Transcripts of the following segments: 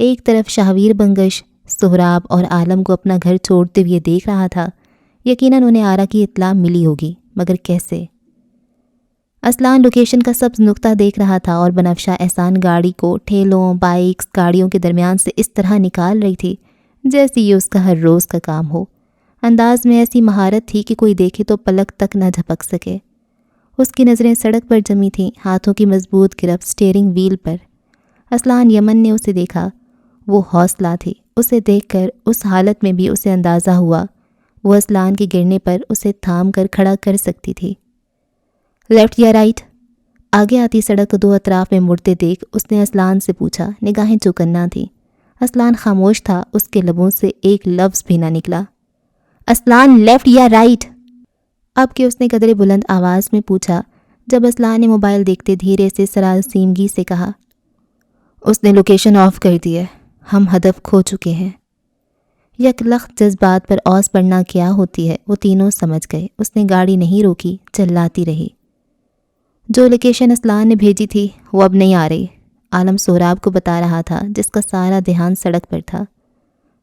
ایک طرف شاہویر بنگش سہراب اور عالم کو اپنا گھر چھوڑتے ہوئے دیکھ رہا تھا۔ یقیناً انہیں آرا کی اطلاع ملی ہوگی، مگر کیسے؟ اسلان لوکیشن کا سبز نقطہ دیکھ رہا تھا اور بنفشہ احسان گاڑی کو ٹھیلوں، بائکس، گاڑیوں کے درمیان سے اس طرح نکال رہی تھی جیسے یہ اس کا ہر روز کا کام ہو۔ انداز میں ایسی مہارت تھی کہ کوئی دیکھے تو پلک تک نہ جھپک سکے۔ اس کی نظریں سڑک پر جمی تھیں، ہاتھوں کی مضبوط گرفت سٹیئرنگ ویل پر۔ اسلان یمن نے اسے دیکھا۔ وہ حوصلہ تھی۔ اسے دیکھ کر اس حالت میں بھی اسے اندازہ ہوا وہ اسلان کے گرنے پر اسے تھام کر کھڑا کر سکتی تھی۔ لیفٹ یا رائٹ؟ آگے آتی سڑک کو دو اطراف میں مڑتے دیکھ اس نے اسلان سے پوچھا۔ نگاہیں چوکنا تھیں۔ اسلان خاموش تھا، اس کے لبوں سے ایک لفظ بھی نہ نکلا۔ اسلان، لیفٹ یا رائٹ؟ اب کہ اس نے قدرے بلند آواز میں پوچھا، جب اسلان نے موبائل دیکھتے دھیرے سے سراسیمگی سے کہا۔ اس نے لوکیشن آف کر دی ہے، ہم ہدف کھو چکے ہیں۔ یک لخت جذبات پر اوس پڑنا کیا ہوتی ہے وہ تینوں سمجھ گئے۔ اس نے گاڑی نہیں روکی، چلاتی رہی۔ جو لوکیشن اسلان نے بھیجی تھی وہ اب نہیں آ رہی، عالم سہراب کو بتا رہا تھا جس کا سارا دھیان سڑک پر تھا۔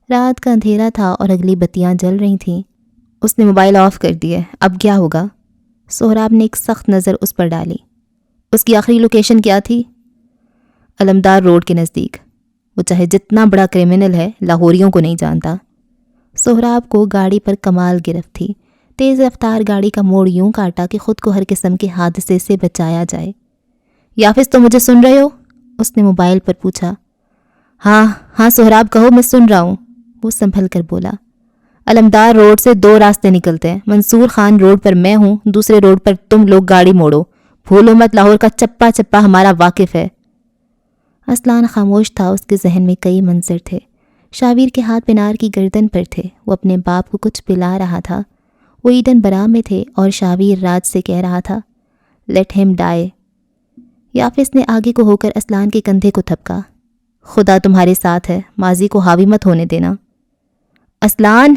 رات کا اندھیرا تھا اور اگلی بتیاں جل رہی تھیں۔ اس نے موبائل آف کر دیے، اب کیا ہوگا؟ سہراب نے ایک سخت نظر اس پر ڈالی۔ اس کی آخری لوکیشن کیا تھی؟ علمدار روڈ کے نزدیک۔ وہ چاہے جتنا بڑا کرمنل ہے لاہوریوں کو نہیں جانتا۔ سہراب کو گاڑی پر کمال گرفت تھی۔ تیز رفتار گاڑی کا موڑ یوں کاٹا کہ خود کو ہر قسم کے حادثے سے بچایا جائے۔ یافس، تو مجھے سن رہے ہو؟ اس نے موبائل پر پوچھا۔ ہاں سہراب کہو، میں سن رہا ہوں، وہ سنبھل کر بولا۔ علمدار روڈ سے دو راستے نکلتے ہیں، منصور خان روڈ پر میں ہوں، دوسرے روڈ پر تم لوگ گاڑی موڑو، بھولو مت لاہور کا چپا چپا ہمارا واقف ہے۔ اسلان خاموش تھا، اس کے ذہن میں کئی منظر تھے۔ شاویر کے ہاتھ پنار کی گردن پر تھے، وہ اپنے باپ کو کچھ پلا رہا تھا۔ وہ ایڈن برا میں تھے اور شاویر راج سے کہہ رہا تھا، لیٹ ہم ڈائی۔ یافس نے آگے کو ہو کر اسلان کے کندھے کو تھپکا۔ خدا تمہارے ساتھ ہے، ماضی کو حاوی مت ہونے دینا۔ اسلان،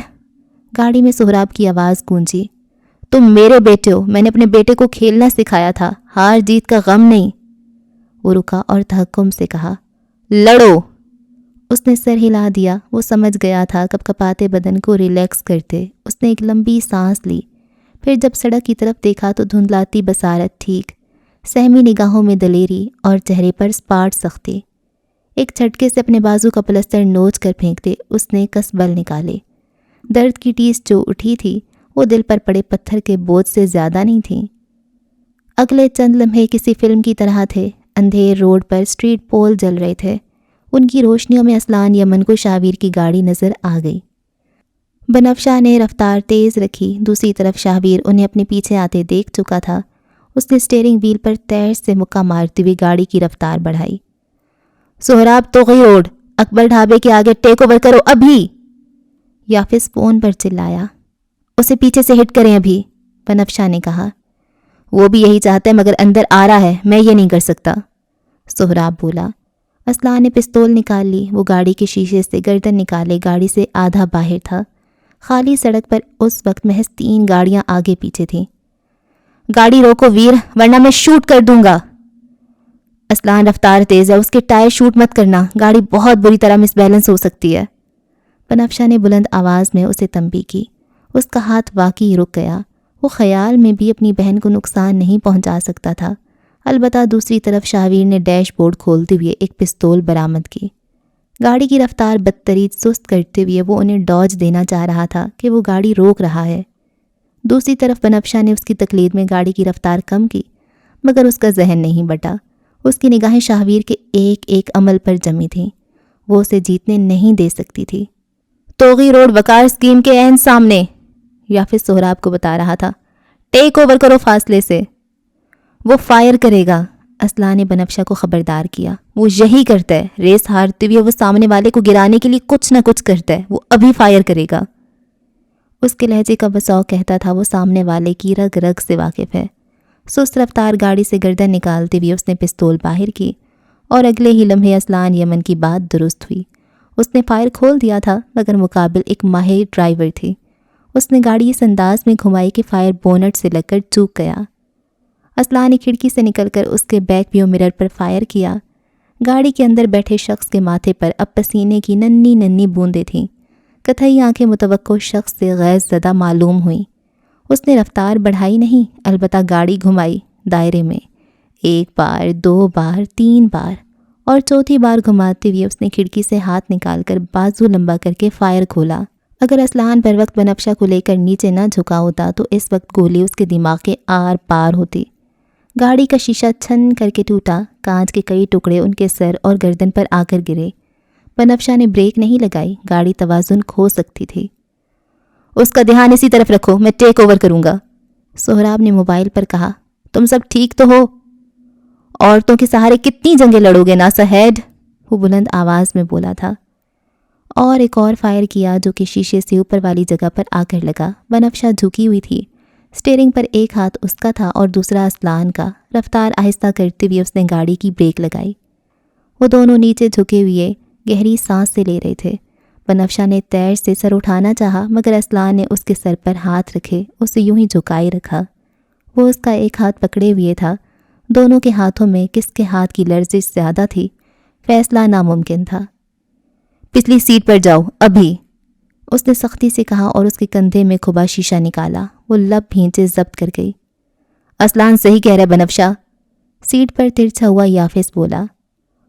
گاڑی میں سہراب کی آواز گونجی۔ تم میرے بیٹے ہو، میں نے اپنے بیٹے کو کھیلنا سکھایا تھا، ہار جیت کا غم نہیں۔ وہ رکا اور تحکم سے کہا، لڑو۔ اس نے سر ہلا دیا۔ وہ سمجھ گیا تھا کب کپاتے بدن کو ریلیکس کرتے۔ اس نے ایک لمبی سانس لی، پھر جب سڑک کی طرف دیکھا تو دھندلاتی بصارت ٹھیک، سہمی نگاہوں میں دلیری اور چہرے پر سپاٹ سختی۔ ایک جھٹکے سے اپنے بازو کا پلستر نوچ کر پھینکتے اس نے کس بل نکالے۔ درد کی ٹیس جو اٹھی تھی وہ دل پر پڑے پتھر کے بوجھ سے زیادہ نہیں تھی۔ اگلے چند لمحے کسی فلم کی طرح تھے۔ اندھیر روڈ پر سٹریٹ پول جل رہے تھے، ان کی روشنیوں میں اسلان یمن کو شاویر کی گاڑی نظر آ گئی۔ بنفشہ نے رفتار تیز رکھی، دوسری طرف شاویر انہیں اپنے پیچھے آتے دیکھ چکا تھا۔ اس نے سٹیئرنگ ویل پر تیر سے مکہ مارتی ہوئی گاڑی کی رفتار بڑھائی۔ سہراب، توغی روڈ، اکبر ڈھابے کے آگے ٹیک اوور کرو ابھی۔ یافس فون پر چلایا۔ اسے پیچھے سے ہٹ کریں ابھی، بنفشہ نے کہا۔ وہ بھی یہی چاہتا ہے مگر اندر آ رہا ہے، میں یہ نہیں کر سکتا، سہراب بولا۔ اسلان نے پستول نکال لی۔ وہ گاڑی کے شیشے سے گردن نکالے گاڑی سے آدھا باہر تھا۔ خالی سڑک پر اس وقت محض 3 گاڑیاں آگے پیچھے تھیں۔ گاڑی روکو ویر، ورنہ میں شوٹ کر دوں گا۔ اسلان، رفتار تیز ہے، اس کے ٹائر شوٹ مت کرنا، گاڑی بہت بری طرح مس بیلنس ہو سکتی ہے۔ بنفشہ نے بلند آواز میں اسے تنبیہ کی۔ اس کا ہاتھ واقعی رک گیا۔ وہ خیال میں بھی اپنی بہن کو نقصان نہیں پہنچا سکتا تھا۔ البتہ دوسری طرف شاویر نے ڈیش بورڈ کھولتے ہوئے ایک پستول برآمد کی۔ گاڑی کی رفتار بدتریج سست کرتے ہوئے وہ انہیں ڈاج دینا چاہ رہا تھا کہ وہ گاڑی روک رہا ہے۔ دوسری طرف بنفشہ نے اس کی تقلید میں گاڑی کی رفتار کم کی، مگر اس کا ذہن نہیں بٹا۔ اس کی نگاہیں شاہویر کے ایک ایک عمل پر جمی تھیں۔ وہ اسے جیتنے نہیں دے سکتی تھی۔ توغی روڈ وقار اسکیم کے عین سامنے، یافس سہراب کو بتا رہا تھا۔ ٹیک اوور کرو فاصلے سے۔ وہ فائر کرے گا، اسلان نے بنفشہ کو خبردار کیا۔ وہ یہی کرتا ہے، ریس ہارتے ہوئے وہ سامنے والے کو گرانے کے لیے کچھ نہ کچھ کرتا ہے، وہ ابھی فائر کرے گا۔ اس کے لہجے کا بساؤ کہتا تھا وہ سامنے والے کی رگ رگ سے واقف ہے۔ سست رفتار گاڑی سے گردن نکالتے ہوئے اس نے پستول باہر کی اور اگلے ہی لمحے اسلان یمن کی بات درست ہوئی۔ اس نے فائر کھول دیا تھا مگر مقابل ایک ماہر ڈرائیور تھی۔ اس نے گاڑی اس انداز میں گھمائی کہ فائر بونٹ سے لگ کر چوک گیا۔ اسلان نے کھڑکی سے نکل کر اس کے بیک ویو مرر پر فائر کیا۔ گاڑی کے اندر بیٹھے شخص کے ماتھے پر اب پسینے کی ننھی ننھی بوندیں تھیں۔ کتھئی آنکھیں متوقع شخص سے غیر زدہ معلوم ہوئیں۔ اس نے رفتار بڑھائی نہیں، البتہ گاڑی گھمائی دائرے میں، 1 بار، 2 بار، 3 بار، اور چوتھی بار گھماتے ہوئے اس نے کھڑکی سے ہاتھ نکال کر بازو لمبا کر کے فائر کھولا۔ اگر اسلان پر وقت بنفشہ کو لے کر نیچے نہ جھکا ہوتا تو اس وقت گولی اس کے دماغ کے آر پار ہوتی۔ گاڑی کا شیشہ چھن کر کے ٹوٹا، کانچ کے کئی ٹکڑے ان کے سر اور گردن پر آ کر گرے۔ بنفشہ نے بریک نہیں لگائی، گاڑی توازن کھو سکتی تھی۔ اس کا دھیان اسی طرف رکھو، میں ٹیک اوور کروں گا، سہراب نے موبائل پر کہا۔ تم سب ٹھیک تو ہو؟ عورتوں کے سہارے کتنی جنگیں لڑو گے ناسا ہیڈ، وہ بلند آواز میں بولا تھا، اور ایک اور فائر کیا جو کہ شیشے سے اوپر والی جگہ پر آ کر لگا۔ بنفشہ جھکی ہوئی تھی، سٹیئرنگ پر ایک ہاتھ اس کا تھا اور دوسرا اسلان کا۔ رفتار آہستہ کرتے ہوئے اس نے گاڑی کی بریک لگائی۔ وہ دونوں نیچے جھکے ہوئے گہری سانس سے لے رہے تھے۔ بنفشہ نے تیر سے سر اٹھانا چاہا مگر اسلان نے اس کے سر پر ہاتھ رکھے اسے یوں ہی جھکائے رکھا۔ وہ اس کا ایک ہاتھ پکڑے ہوئے تھا۔ دونوں کے ہاتھوں میں کس کے ہاتھ کی لرزش زیادہ تھی، فیصلہ ناممکن تھا۔ پچھلی سیٹ پر جاؤ ابھی، اس نے سختی سے کہا اور اس کے کندھے میں کھبا شیشہ نکالا۔ وہ لب بھینچے ضبط کر گئی۔ اسلان صحیح کہہ رہا ہے بنفشہ، سیٹ پر ترچھا ہوا یافس بولا۔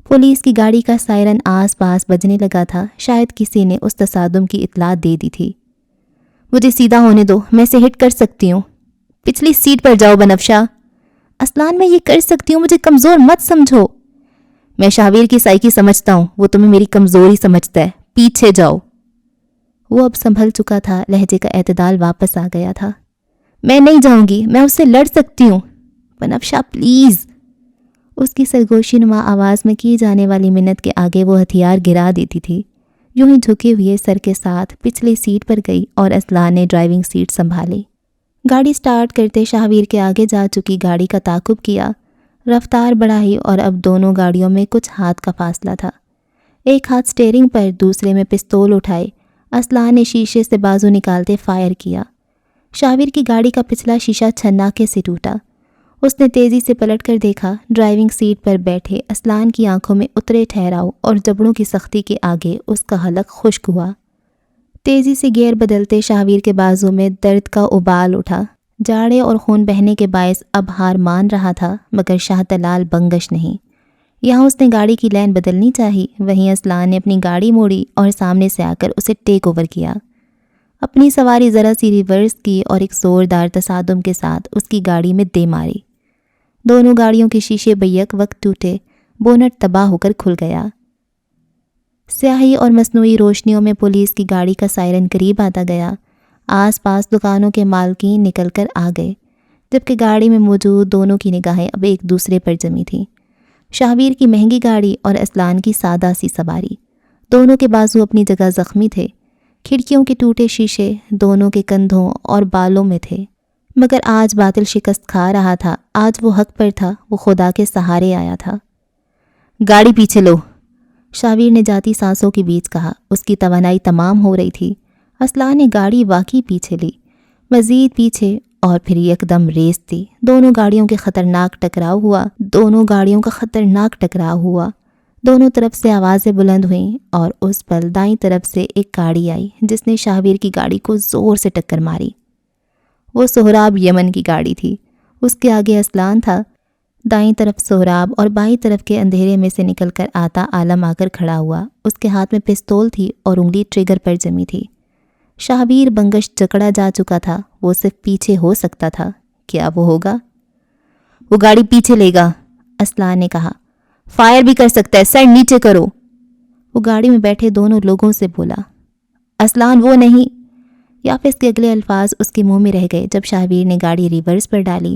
پولیس کی گاڑی کا سائرن آس پاس بجنے لگا تھا، شاید کسی نے اس تصادم کی اطلاع دے دی تھی۔ مجھے سیدھا ہونے دو، میں اسے ہٹ کر سکتی ہوں۔ پچھلی سیٹ پر جاؤ بنفشہ۔ اسلان میں یہ کر سکتی ہوں، مجھے کمزور مت سمجھو۔ میں شاہویر کی سائیکی سمجھتا ہوں، وہ تمہیں میری کمزوری سمجھتا ہے، پیچھے جاؤ۔ وہ اب سنبھل چکا تھا، لہجے کا اعتدال واپس آ گیا تھا۔ میں نہیں جاؤں گی، میں اس سے لڑ سکتی ہوں۔ بنفشہ پلیز، اس کی سرگوشی نما آواز میں کی جانے والی منت کے آگے وہ ہتھیار گرا دیتی تھی۔ یوں ہی جھکے ہوئے سر کے ساتھ پچھلی سیٹ پر گئی اور اسلان نے ڈرائیونگ سیٹ سنبھالی۔ گاڑی سٹارٹ کرتے شاہویر کے آگے جا چکی گاڑی کا تعاقب کیا، رفتار بڑھائی اور اب دونوں گاڑیوں میں کچھ ہاتھ کا فاصلہ تھا۔ ایک ہاتھ سٹیئرنگ پر، دوسرے میں پستول اٹھائے اسلان نے شیشے سے بازو نکالتے فائر کیا۔ شاہویر کی گاڑی کا پچھلا شیشہ چھناکے سے ٹوٹا۔ اس نے تیزی سے پلٹ کر دیکھا، ڈرائیونگ سیٹ پر بیٹھے اسلان کی آنکھوں میں اترے ٹھہراؤ اور جبڑوں کی سختی کے آگے اس کا حلق خشک ہوا۔ تیزی سے گیئر بدلتے شاہویر کے بازو میں درد کا ابال اٹھا۔ جاڑے اور خون بہنے کے باعث اب ہار مان رہا تھا مگر شاہ تلال بنگش نہیں۔ یہاں اس نے گاڑی کی لین بدلنی چاہی، وہیں اسلان نے اپنی گاڑی موڑی اور سامنے سے آ کر اسے ٹیک اوور کیا۔ اپنی سواری ذرا سی ریورس کی اور ایک زوردار تصادم کے ساتھ اس کی گاڑی میں دے ماری۔ دونوں گاڑیوں کے شیشے بیک وقت ٹوٹے، بونٹ تباہ ہو کر کھل گیا۔ سیاہی اور مصنوعی روشنیوں میں پولیس کی گاڑی کا سائرن قریب آتا گیا۔ آس پاس دکانوں کے مالکین نکل کر آ گئے، جبکہ گاڑی میں موجود دونوں کی نگاہیں اب ایک دوسرے پر جمی تھیں۔ شاہویر کی مہنگی گاڑی اور اسلان کی سادہ سی سواری، دونوں کے بازو اپنی جگہ زخمی تھے۔ کھڑکیوں کے ٹوٹے شیشے دونوں کے کندھوں اور بالوں میں تھے، مگر آج باطل شکست کھا رہا تھا، آج وہ حق پر تھا، وہ خدا کے سہارے آیا تھا۔ گاڑی پیچھے لو، شاہویر نے جاتی سانسوں کے بیچ کہا۔ اس کی توانائی تمام ہو رہی تھی۔ اسلان نے گاڑی واقعی پیچھے لی، مزید پیچھے، اور پھر یکدم ریس دی۔ دونوں گاڑیوں کا خطرناک ٹکراؤ ہوا۔ دونوں طرف سے آوازیں بلند ہوئیں اور اس پل دائیں طرف سے ایک گاڑی آئی جس نے شاہویر کی گاڑی کو زور سے ٹکر ماری۔ وہ سہراب یمن کی گاڑی تھی، اس کے آگے اسلان تھا۔ دائیں طرف سہراب اور بائیں طرف کے اندھیرے میں سے نکل کر آتا عالم آ کر کھڑا ہوا۔ اس کے ہاتھ میں پستول تھی اور انگلی ٹریگر پر جمی تھی۔ شاہویر بنگش جکڑا جا چکا تھا، وہ صرف پیچھے ہو سکتا تھا۔ کیا وہ ہوگا؟ وہ گاڑی پیچھے لے گا، اسلان نے کہا۔ فائر بھی کر سکتا ہے، سر نیچے کرو، وہ گاڑی میں بیٹھے دونوں لوگوں سے بولا۔ اسلان وہ نہیں، یافس کے اگلے الفاظ اس کے منہ میں رہ گئے جب شاہویر نے گاڑی ریورس پر ڈالی،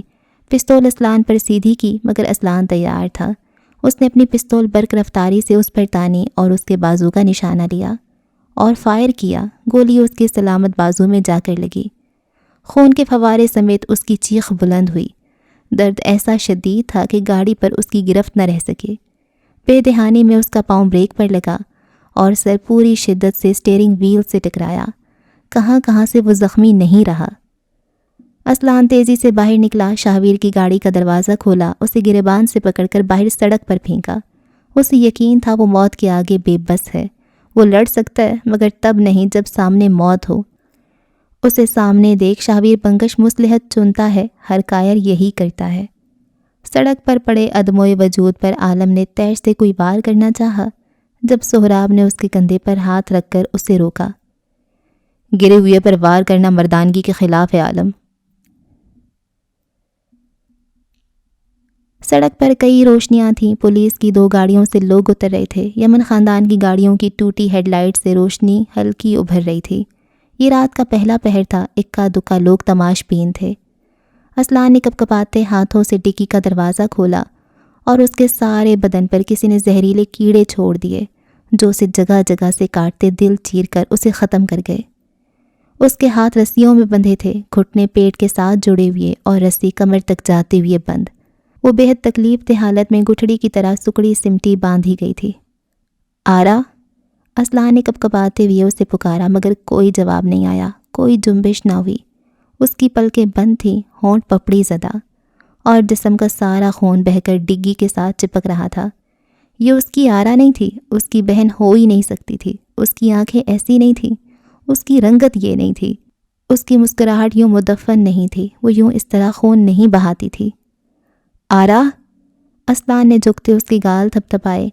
پستول اسلان پر سیدھی کی، مگر اسلان تیار تھا۔ اس نے اپنی پستول برق رفتاری سے اس پر تانی اور اس کے بازو کا نشانہ لیا اور فائر کیا۔ گولی اس کے سلامت بازو میں جا کر لگی۔ خون کے فوارے سمیت اس کی چیخ بلند ہوئی۔ درد ایسا شدید تھا کہ گاڑی پر اس کی گرفت نہ رہ سکے۔ بے دہانی میں اس کا پاؤں بریک پر لگا اور سر پوری شدت سے سٹیئرنگ وہیل سے ٹکرایا۔ کہاں سے وہ زخمی نہیں رہا۔ اسلان تیزی سے باہر نکلا، شاہویر کی گاڑی کا دروازہ کھولا، اسے گریبان سے پکڑ کر باہر سڑک پر پھینکا۔ اسے یقین تھا وہ موت کے آگے بے بس ہے۔ وہ لڑ سکتا ہے مگر تب نہیں جب سامنے موت ہو۔ اسے سامنے دیکھ شاہویر بنگش مصلحت چنتا ہے، ہر کائر یہی کرتا ہے۔ سڑک پر پڑے عدم وجود پر عالم نے تیش سے کوئی وار کرنا چاہا، جب سہراب نے اس کے کندھے پر ہاتھ رکھ کر اسے روکا۔ گرے ہوئے پر وار کرنا مردانگی کے خلاف ہے عالم۔ سڑک پر کئی روشنیاں تھیں، پولیس کی 2 گاڑیوں سے لوگ اتر رہے تھے، یمن خاندان کی گاڑیوں کی ٹوٹی ہیڈ لائٹ سے روشنی ہلکی ابھر رہی تھی۔ یہ رات کا پہلا پہر تھا، اکا دکا لوگ تماش بین تھے۔ اسلان نے کپکپاتے ہاتھوں سے ڈکی کا دروازہ کھولا اور اس کے سارے بدن پر کسی نے زہریلے کیڑے چھوڑ دیے جو اسے جگہ جگہ سے کاٹتے دل چیر کر اسے ختم کر گئے۔ اس کے ہاتھ رسیوں میں بندھے تھے، گھٹنے پیٹ کے ساتھ جڑے ہوئے اور رسی کمر تک جاتے ہوئے بند۔ وہ بے حد تکلیف دہ حالت میں گٹھڑی کی طرح سکڑی سمٹی باندھی گئی تھی۔ آرا، اسلان نے کپکپاتے ہوئے اسے پکارا مگر کوئی جواب نہیں آیا، کوئی جنبش نہ ہوئی۔ اس کی پلکیں بند تھیں، ہونٹ پپڑی زدہ، اور جسم کا سارا خون بہہ کر ڈگی کے ساتھ چپک رہا تھا۔ یہ اس کی آرا نہیں تھی، اس کی بہن ہو ہی نہیں سکتی تھی۔ اس کی آنکھیں ایسی نہیں تھیں، اس کی رنگت یہ نہیں تھی، اس کی مسکراہٹ یوں مدفن نہیں تھی، وہ یوں اس طرح خون نہیں بہاتی تھی۔ آرا، اسلان نے جھکتے اس کی گال تھپ تھپائے۔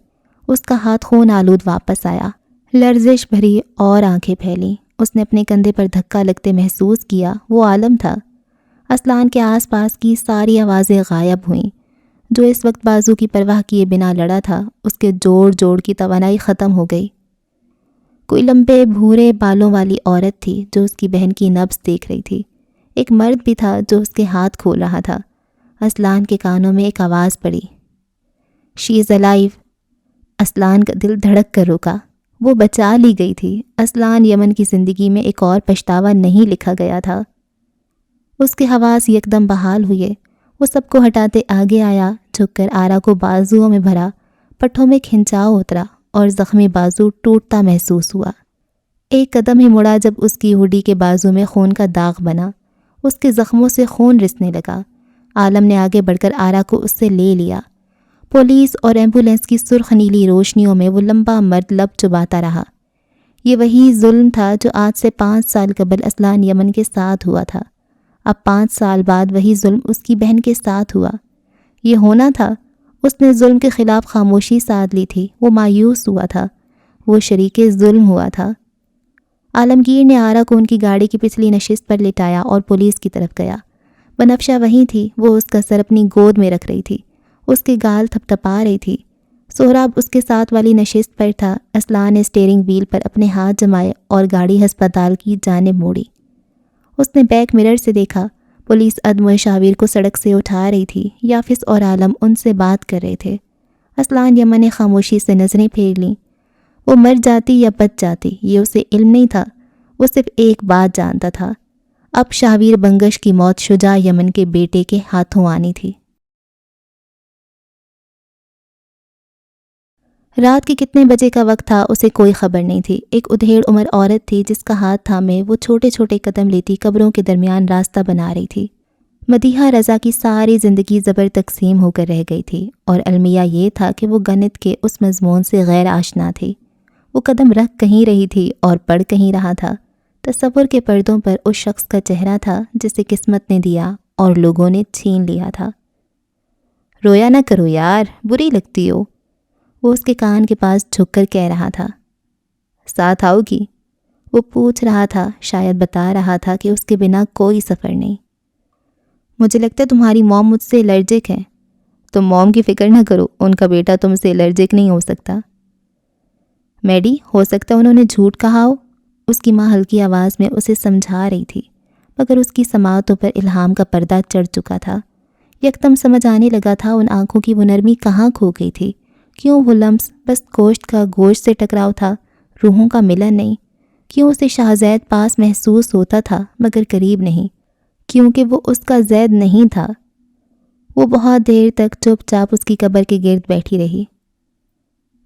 اس کا ہاتھ خون آلود واپس آیا، لرزش بھری اور آنکھیں پھیلیں۔ اس نے اپنے کندھے پر دھکا لگتے محسوس کیا، وہ عالم تھا۔ اسلان کے آس پاس کی ساری آوازیں غائب ہوئیں۔ جو اس وقت بازو کی پرواہ کیے بنا لڑا تھا، اس کے جوڑ جوڑ کی توانائی ختم ہو گئی۔ کوئی لمبے بھورے بالوں والی عورت تھی جو اس کی بہن کی نبض دیکھ رہی تھی۔ ایک مرد بھی تھا جو اس کے ہاتھ کھول رہا تھا۔ اسلان کے کانوں میں ایک آواز پڑی، شی از الائیو۔ اسلان کا دل دھڑک کر رکا، وہ بچا لی گئی تھی۔ اسلان یمن کی زندگی میں ایک اور پچھتاوا نہیں لکھا گیا تھا۔ اس کے حواس یکدم بحال ہوئے، وہ سب کو ہٹاتے آگے آیا، جھک کر آرا کو بازوؤں میں بھرا، پٹھوں میں کھنچاؤ اترا اور زخمی بازو ٹوٹتا محسوس ہوا۔ ایک قدم ہی مڑا جب اس کی ہڈی کے بازو میں خون کا داغ بنا، اس کے زخموں سے خون رسنے لگا۔ عالم نے آگے بڑھ کر آرا کو اس سے لے لیا۔ پولیس اور ایمبولینس کی سرخ نیلی روشنیوں میں وہ لمبا مرد لب چباتا رہا۔ یہ وہی ظلم تھا جو آج سے 5 سال قبل اسلان یمن کے ساتھ ہوا تھا۔ اب 5 سال بعد وہی ظلم اس کی بہن کے ساتھ ہوا۔ یہ ہونا تھا۔ اس نے ظلم کے خلاف خاموشی سادھ لی تھی، وہ مایوس ہوا تھا، وہ شریک ظلم ہوا تھا۔ عالمگیر نے آرا کو ان کی گاڑی کی پچھلی نشست پر لٹایا اور پولیس کی طرف گیا۔ بنفشہ وہیں تھی، وہ اس کا سر اپنی گود میں رکھ رہی تھی، اس کی گال تھپ تھپا رہی تھی۔ سہراب اس کے ساتھ والی نشست پر تھا۔ اسلان نے اسٹیئرنگ وہیل پر اپنے ہاتھ جمائے اور گاڑی ہسپتال کی جانب موڑی۔ اس نے بیک مرر سے دیکھا، پولیس عدم شاہویر کو سڑک سے اٹھا رہی تھی، یافس اور عالم ان سے بات کر رہے تھے۔ اسلان یمن نے خاموشی سے نظریں پھیر لیں۔ وہ مر جاتی یا بچ جاتی یہ اسے علم نہیں تھا، وہ صرف ایک بات جانتا تھا، اب شاہویر بنگش کی موت شجاع یمن کے بیٹے کے ہاتھوں آنی تھی۔ رات کے کتنے بجے کا وقت تھا اسے کوئی خبر نہیں تھی۔ ایک ادھیڑ عمر عورت تھی جس کا ہاتھ تھامے وہ چھوٹے چھوٹے قدم لیتی قبروں کے درمیان راستہ بنا رہی تھی۔ مدیحہ رضا کی ساری زندگی زبر تقسیم ہو کر رہ گئی تھی، اور المیہ یہ تھا کہ وہ گنت کے اس مضمون سے غیر آشنا تھی۔ وہ قدم رکھ کہیں رہی تھی اور پڑھ کہیں رہا تھا۔ تصور کے پردوں پر اس شخص کا چہرہ تھا جسے قسمت نے دیا اور لوگوں نے چھین لیا تھا۔ رویا نہ کرو یار، بری لگتی ہو، وہ اس کے کان کے پاس جھک کر کہہ رہا تھا۔ ساتھ آؤ گی؟ وہ پوچھ رہا تھا، شاید بتا رہا تھا کہ اس کے بنا کوئی سفر نہیں۔ مجھے لگتا ہے تمہاری موم مجھ سے الرجک ہے۔ تم موم کی فکر نہ کرو، ان کا بیٹا تم سے الرجک نہیں ہو سکتا۔ میڈی، ہو سکتا انہوں نے جھوٹ کہا ہو، اس کی ماں ہلکی آواز میں اسے سمجھا رہی تھی، مگر اس کی سماعتوں پر الہام کا پردہ چڑھ چکا تھا۔ یکدم سمجھ آنے لگا تھا ان آنکھوں کی وہ نرمی کہاں کھو گئی تھی، کیوں وہ لمس بس گوشت کا گوشت سے ٹکراؤ تھا، روحوں کا ملن نہیں، کیوں اسے شاہزید پاس محسوس ہوتا تھا مگر قریب نہیں، کیونکہ وہ اس کا زید نہیں تھا۔ وہ بہت دیر تک چپ چاپ اس کی قبر کے گرد بیٹھی رہی۔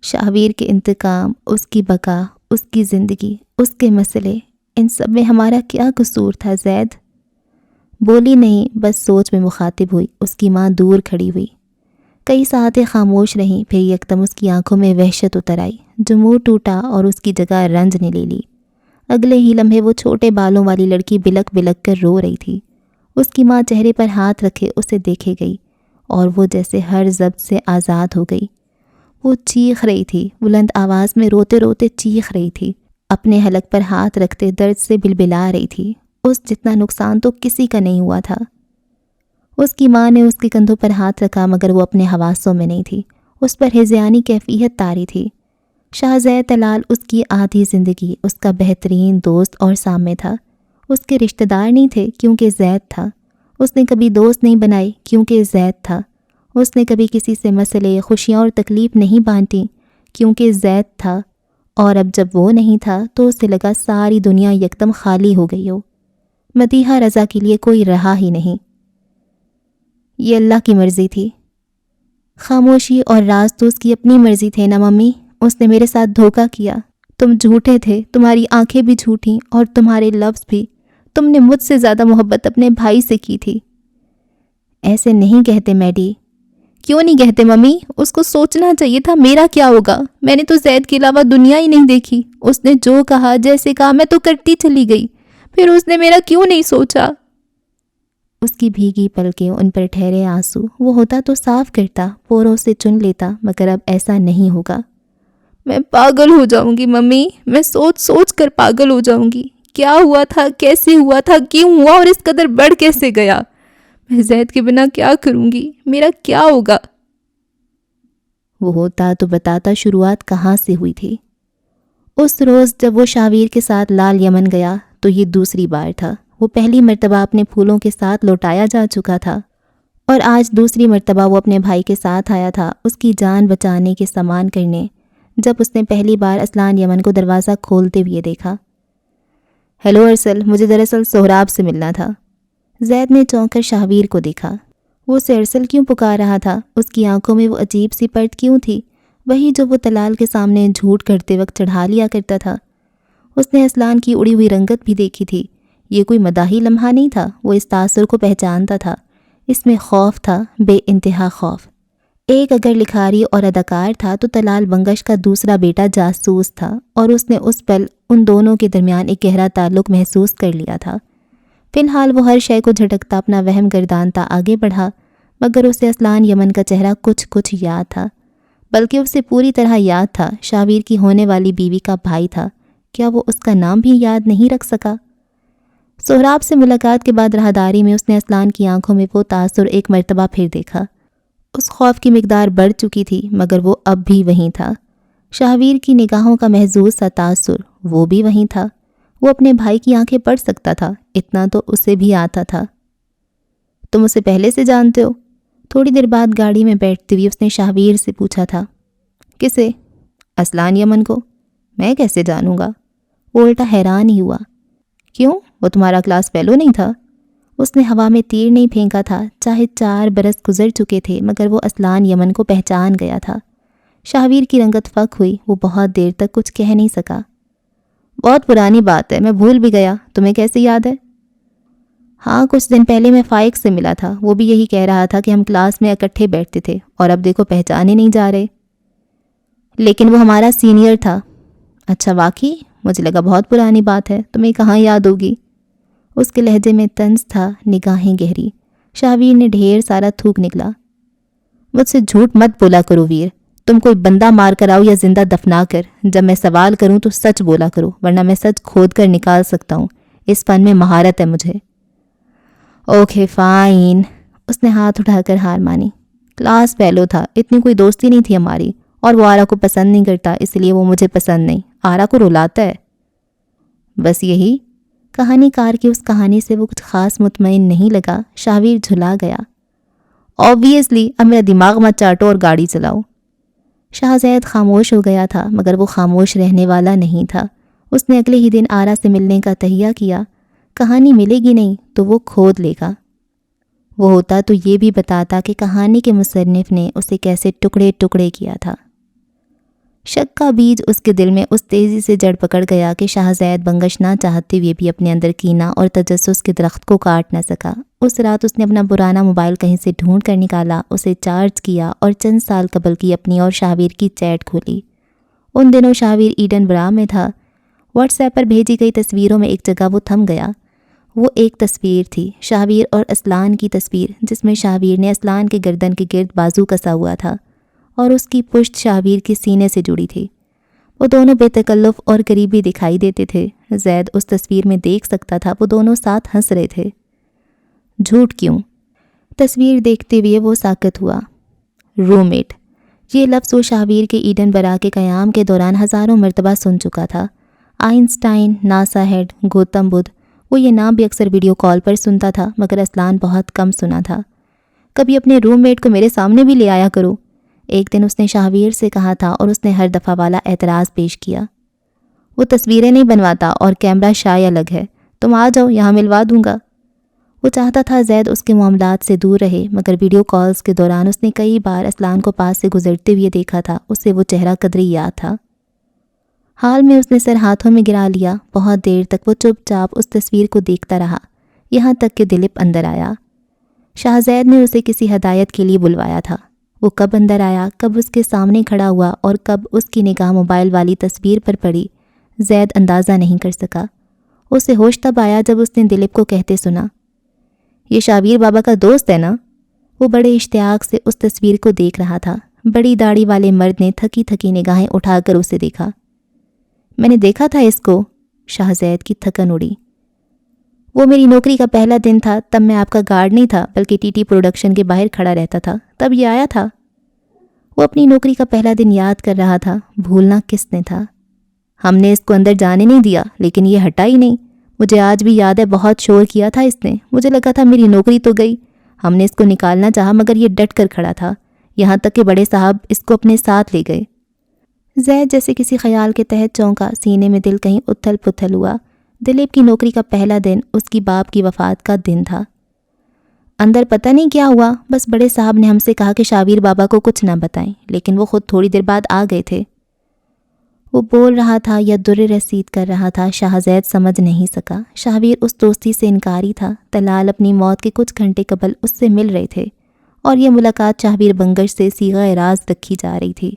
شاہویر کے انتقام، اس کی بقا، اس کی زندگی، اس کے مسئلے، ان سب میں ہمارا کیا قصور تھا زید؟ بولی نہیں، بس سوچ میں مخاطب ہوئی۔ اس کی ماں دور کھڑی ہوئی، کئی ساعتیں خاموش رہیں، پھر یکدم اس کی آنکھوں میں وحشت اتر آئی جو منہ ٹوٹا اور اس کی جگہ رنج نے لے لی۔ اگلے ہی لمحے وہ چھوٹے بالوں والی لڑکی بلک بلک کر رو رہی تھی۔ اس کی ماں چہرے پر ہاتھ رکھے اسے دیکھے گئی اور وہ جیسے ہر ضبط سے آزاد ہو گئی۔ وہ چیخ رہی تھی، بلند آواز میں روتے روتے چیخ رہی تھی، اپنے حلق پر ہاتھ رکھتے درد سے بلبلا رہی تھی۔ اس جتنا نقصان تو کسی کا نہیں ہوا تھا۔ اس کی ماں نے اس کے کندھوں پر ہاتھ رکھا مگر وہ اپنے حواسوں میں نہیں تھی۔ اس پر ہذیانی کیفیت طاری تھی۔ شاہ زید طلال اس کی آدھی زندگی، اس کا بہترین دوست اور سامع تھا۔ اس کے رشتہ دار نہیں تھے کیونکہ زید تھا۔ اس نے کبھی دوست نہیں بنائی کیونکہ زید تھا۔ اس نے کبھی کسی سے مسئلے، خوشیاں اور تکلیف نہیں بانٹی کیونکہ زید تھا۔ اور اب جب وہ نہیں تھا تو اسے لگا ساری دنیا یکدم خالی ہو گئی ہو۔ مدیحہ رضا کے لیے کوئی رہا ہی نہیں۔ یہ اللہ کی مرضی تھی۔ خاموشی اور راز تو اس کی اپنی مرضی تھے نا ممی۔ اس نے میرے ساتھ دھوکہ کیا۔ تم جھوٹے تھے، تمہاری آنکھیں بھی جھوٹیں اور تمہارے لفظ بھی۔ تم نے مجھ سے زیادہ محبت اپنے بھائی سے کی تھی۔ ایسے نہیں کہتے میڈی۔ کیوں نہیں کہتے ممی؟ اس کو سوچنا چاہیے تھا میرا کیا ہوگا۔ میں نے تو زید کے علاوہ دنیا ہی نہیں دیکھی۔ اس نے جو کہا، جیسے کہا، میں تو کرتی چلی گئی۔ پھر اس نے میرا کیوں نہیں سوچا؟ اس کی بھیگی پلکیں، ان پر ٹھہرے آنسو۔ وہ ہوتا تو صاف کرتا، پوروں سے چن لیتا، مگر اب ایسا نہیں ہوگا۔ میں پاگل ہو جاؤں گی ممی، میں سوچ سوچ کر پاگل ہو جاؤں گی۔ کیا ہوا تھا، کیسے ہوا تھا، کیوں ہوا اور اس قدر بڑھ کیسے گیا؟ میں زید کے بنا کیا کروں گی؟ میرا کیا ہوگا؟ وہ ہوتا تو بتاتا شروعات کہاں سے ہوئی تھی۔ اس روز جب وہ شاویر کے ساتھ لال یمن گیا تو یہ دوسری بار تھا۔ وہ پہلی مرتبہ اپنے پھولوں کے ساتھ لوٹایا جا چکا تھا اور آج دوسری مرتبہ وہ اپنے بھائی کے ساتھ آیا تھا اس کی جان بچانے کے سامان کرنے۔ جب اس نے پہلی بار اسلان یمن کو دروازہ کھولتے ہوئے دیکھا۔ ہیلو ارسل، مجھے دراصل سہراب سے ملنا تھا۔ زید نے چونک کر شاہویر کو دیکھا۔ وہ اسے ارسل کیوں پکار رہا تھا؟ اس کی آنکھوں میں وہ عجیب سی پرت کیوں تھی؟ وہی جو وہ طلال کے سامنے جھوٹ کرتے وقت چڑھا لیا کرتا تھا۔ اس نے اسلان کی اڑی ہوئی رنگت بھی دیکھی تھی۔ یہ کوئی مداحی لمحہ نہیں تھا، وہ اس تاثر کو پہچانتا تھا۔ اس میں خوف تھا، بے انتہا خوف۔ ایک اگر لکھاری اور اداکار تھا تو طلال بنگش کا دوسرا بیٹا جاسوس تھا اور اس نے اس پل ان دونوں کے درمیان ایک گہرا تعلق محسوس کر لیا تھا۔ فی الحال وہ ہر شے کو جھٹکتا اپنا وہم گردانتا آگے بڑھا، مگر اسے اسلان یمن کا چہرہ کچھ یاد تھا، بلکہ اسے پوری طرح یاد تھا۔ شاویر کی ہونے والی بیوی کا بھائی تھا، کیا وہ اس کا نام بھی یاد نہیں رکھ سکا؟ سہراب سے ملاقات کے بعد راہداری میں اس نے اسلان کی آنکھوں میں وہ تاثر ایک مرتبہ پھر دیکھا۔ اس خوف کی مقدار بڑھ چکی تھی مگر وہ اب بھی وہیں تھا۔ شاہویر کی نگاہوں کا محظوظ سا تاثر وہ بھی وہیں تھا۔ وہ اپنے بھائی کی آنکھیں پڑھ سکتا تھا، اتنا تو اسے بھی آتا تھا۔ تم اسے پہلے سے جانتے ہو؟ تھوڑی دیر بعد گاڑی میں بیٹھتے ہوئے اس نے شاہویر سے پوچھا تھا۔ کسے؟ اسلان یمن کو؟ میں کیسے جانوں گا؟ وہ الٹا حیران ہی ہوا۔ کیوں؟ وہ تمہارا کلاس فیلو نہیں تھا؟ اس نے ہوا میں تیر نہیں پھینکا تھا، چاہے 4 برس گزر چکے تھے مگر وہ اسلان یمن کو پہچان گیا تھا۔ شاہویر کی رنگت فک ہوئی، وہ بہت دیر تک کچھ کہہ نہیں سکا۔ بہت پرانی بات ہے، میں بھول بھی گیا، تمہیں کیسے یاد ہے؟ ہاں، کچھ دن پہلے میں فائق سے ملا تھا، وہ بھی یہی کہہ رہا تھا کہ ہم کلاس میں اکٹھے بیٹھتے تھے اور اب دیکھو پہچانے نہیں جا رہے۔ لیکن وہ ہمارا سینئر تھا۔ اچھا واقعی؟ مجھے لگا بہت پرانی بات ہے، تمہیں کہاں یاد ہوگی؟ اس کے لہجے میں طنز تھا، نگاہیں گہری۔ شاہویر نے ڈھیر سارا تھوک نکلا۔ مجھ سے جھوٹ مت بولا کرو ویر، تم کوئی بندہ مار کر آؤ یا زندہ دفنا کر، جب میں سوال کروں تو سچ بولا کرو، ورنہ میں سچ کھود کر نکال سکتا ہوں، اس فن میں مہارت ہے مجھے۔ اوکے فائن، اس نے ہاتھ اٹھا کر ہار مانی۔ کلاس فیلو تھا، اتنی کوئی دوستی نہیں تھی ہماری، اور وہ آرا کو پسند نہیں کرتا، اس لیے وہ مجھے پسند نہیں، آرا کو رلاتا ہے۔ بس یہی؟ کہانی کار کی اس کہانی سے وہ کچھ خاص مطمئن نہیں لگا۔ شاہویر جھلا گیا۔ اوبویسلی، اب میرا دماغ مت چاٹو اور گاڑی چلاؤ۔ شاہ زید خاموش ہو گیا تھا مگر وہ خاموش رہنے والا نہیں تھا۔ اس نے اگلے ہی دن آرا سے ملنے کا تہیہ کیا۔ کہانی ملے گی نہیں تو وہ کھود لے گا۔ وہ ہوتا تو یہ بھی بتاتا کہ کہانی کے مصنف نے اسے کیسے ٹکڑے ٹکڑے کیا تھا۔ شک کا بیج اس کے دل میں اس تیزی سے جڑ پکڑ گیا کہ شاہزید بنگش نہ چاہتے ہوئے بھی اپنے اندر کینہ اور تجسس کے درخت کو کاٹ نہ سکا۔ اس رات اس نے اپنا پرانا موبائل کہیں سے ڈھونڈ کر نکالا، اسے چارج کیا اور چند سال قبل کی اپنی اور شاہویر کی چیٹ کھولی۔ ان دنوں شاہویر ایڈن برا میں تھا۔ واٹس ایپ پر بھیجی گئی تصویروں میں ایک جگہ وہ تھم گیا۔ وہ ایک تصویر تھی، شاہویر اور اسلان کی تصویر، جس میں شاہویر نے اسلان کے گردن کے گرد بازو کسا ہوا تھا اور اس کی پشت شاہویر کے سینے سے جڑی تھی۔ وہ دونوں بے تکلف اور قریبی دکھائی دیتے تھے۔ زید اس تصویر میں دیکھ سکتا تھا وہ دونوں ساتھ ہنس رہے تھے۔ جھوٹ کیوں؟ تصویر دیکھتے ہوئے وہ ساکت ہوا۔ روم میٹ، یہ لفظ وہ شاہویر کے ایڈن برا کے قیام کے دوران ہزاروں مرتبہ سن چکا تھا۔ آئنسٹائن، ناسا ہیڈ، گوتم بدھ، وہ یہ نام بھی اکثر ویڈیو کال پر سنتا تھا، مگر اسلان بہت کم سنا تھا۔ کبھی اپنے روم میٹ کو میرے سامنے بھی لے آیا کرو، ایک دن اس نے شاہویر سے کہا تھا، اور اس نے ہر دفعہ والا اعتراض پیش کیا۔ وہ تصویریں نہیں بنواتا اور کیمرہ شائع الگ ہے، تم آ جاؤ یہاں ملوا دوں گا۔ وہ چاہتا تھا زید اس کے معاملات سے دور رہے، مگر ویڈیو کالز کے دوران اس نے کئی بار اسلان کو پاس سے گزرتے ہوئے دیکھا تھا، اسے وہ چہرہ قدری یاد تھا۔ حال میں اس نے سر ہاتھوں میں گرا لیا۔ بہت دیر تک وہ چپ چاپ اس تصویر کو دیکھتا رہا، یہاں تک کہ دلیپ اندر آیا۔ شاہزید نے اسے کسی ہدایت کے لیے بلوایا تھا۔ وہ کب اندر آیا، کب اس کے سامنے کھڑا ہوا اور کب اس کی نگاہ موبائل والی تصویر پر پڑی، زید اندازہ نہیں کر سکا۔ اسے ہوش تب آیا جب اس نے دلیپ کو کہتے سنا، یہ شاہویر بابا کا دوست ہے نا؟ وہ بڑے اشتیاق سے اس تصویر کو دیکھ رہا تھا۔ بڑی داڑھی والے مرد نے تھکی تھکی نگاہیں اٹھا کر اسے دیکھا۔ میں نے دیکھا تھا اس کو۔ شاہزید کی تھکن اڑی۔ وہ میری نوکری کا پہلا دن تھا، تب میں آپ کا گارڈ نہیں تھا بلکہ ٹی ٹی پروڈکشن کے باہر کھڑا رہتا تھا، تب یہ آیا تھا۔ وہ اپنی نوکری کا پہلا دن یاد کر رہا تھا۔ بھولنا کس نے تھا؟ ہم نے اس کو اندر جانے نہیں دیا، لیکن یہ ہٹا ہی نہیں۔ مجھے آج بھی یاد ہے بہت شور کیا تھا اس نے، مجھے لگا تھا میری نوکری تو گئی۔ ہم نے اس کو نکالنا چاہا مگر یہ ڈٹ کر کھڑا تھا، یہاں تک کہ بڑے صاحب اس کو اپنے ساتھ لے گئے۔ زید جیسے کسی خیال کے تحت چونکا، سینے میں دل کہیں اتھل پتھل ہوا۔ دلیپ کی نوکری کا پہلا دن اس کی باپ کی وفات کا دن تھا۔ اندر پتہ نہیں کیا ہوا، بس بڑے صاحب نے ہم سے کہا کہ شاہویر بابا کو کچھ نہ بتائیں، لیکن وہ خود تھوڑی دیر بعد آ گئے تھے۔ وہ بول رہا تھا یا در رسید کر رہا تھا، شاہزید سمجھ نہیں سکا۔ شاہویر اس دوستی سے انکاری تھا۔ طلال اپنی موت کے کچھ گھنٹے قبل اس سے مل رہے تھے، اور یہ ملاقات شاہویر بنگش سے صیغہ راز رکھی جا رہی تھی۔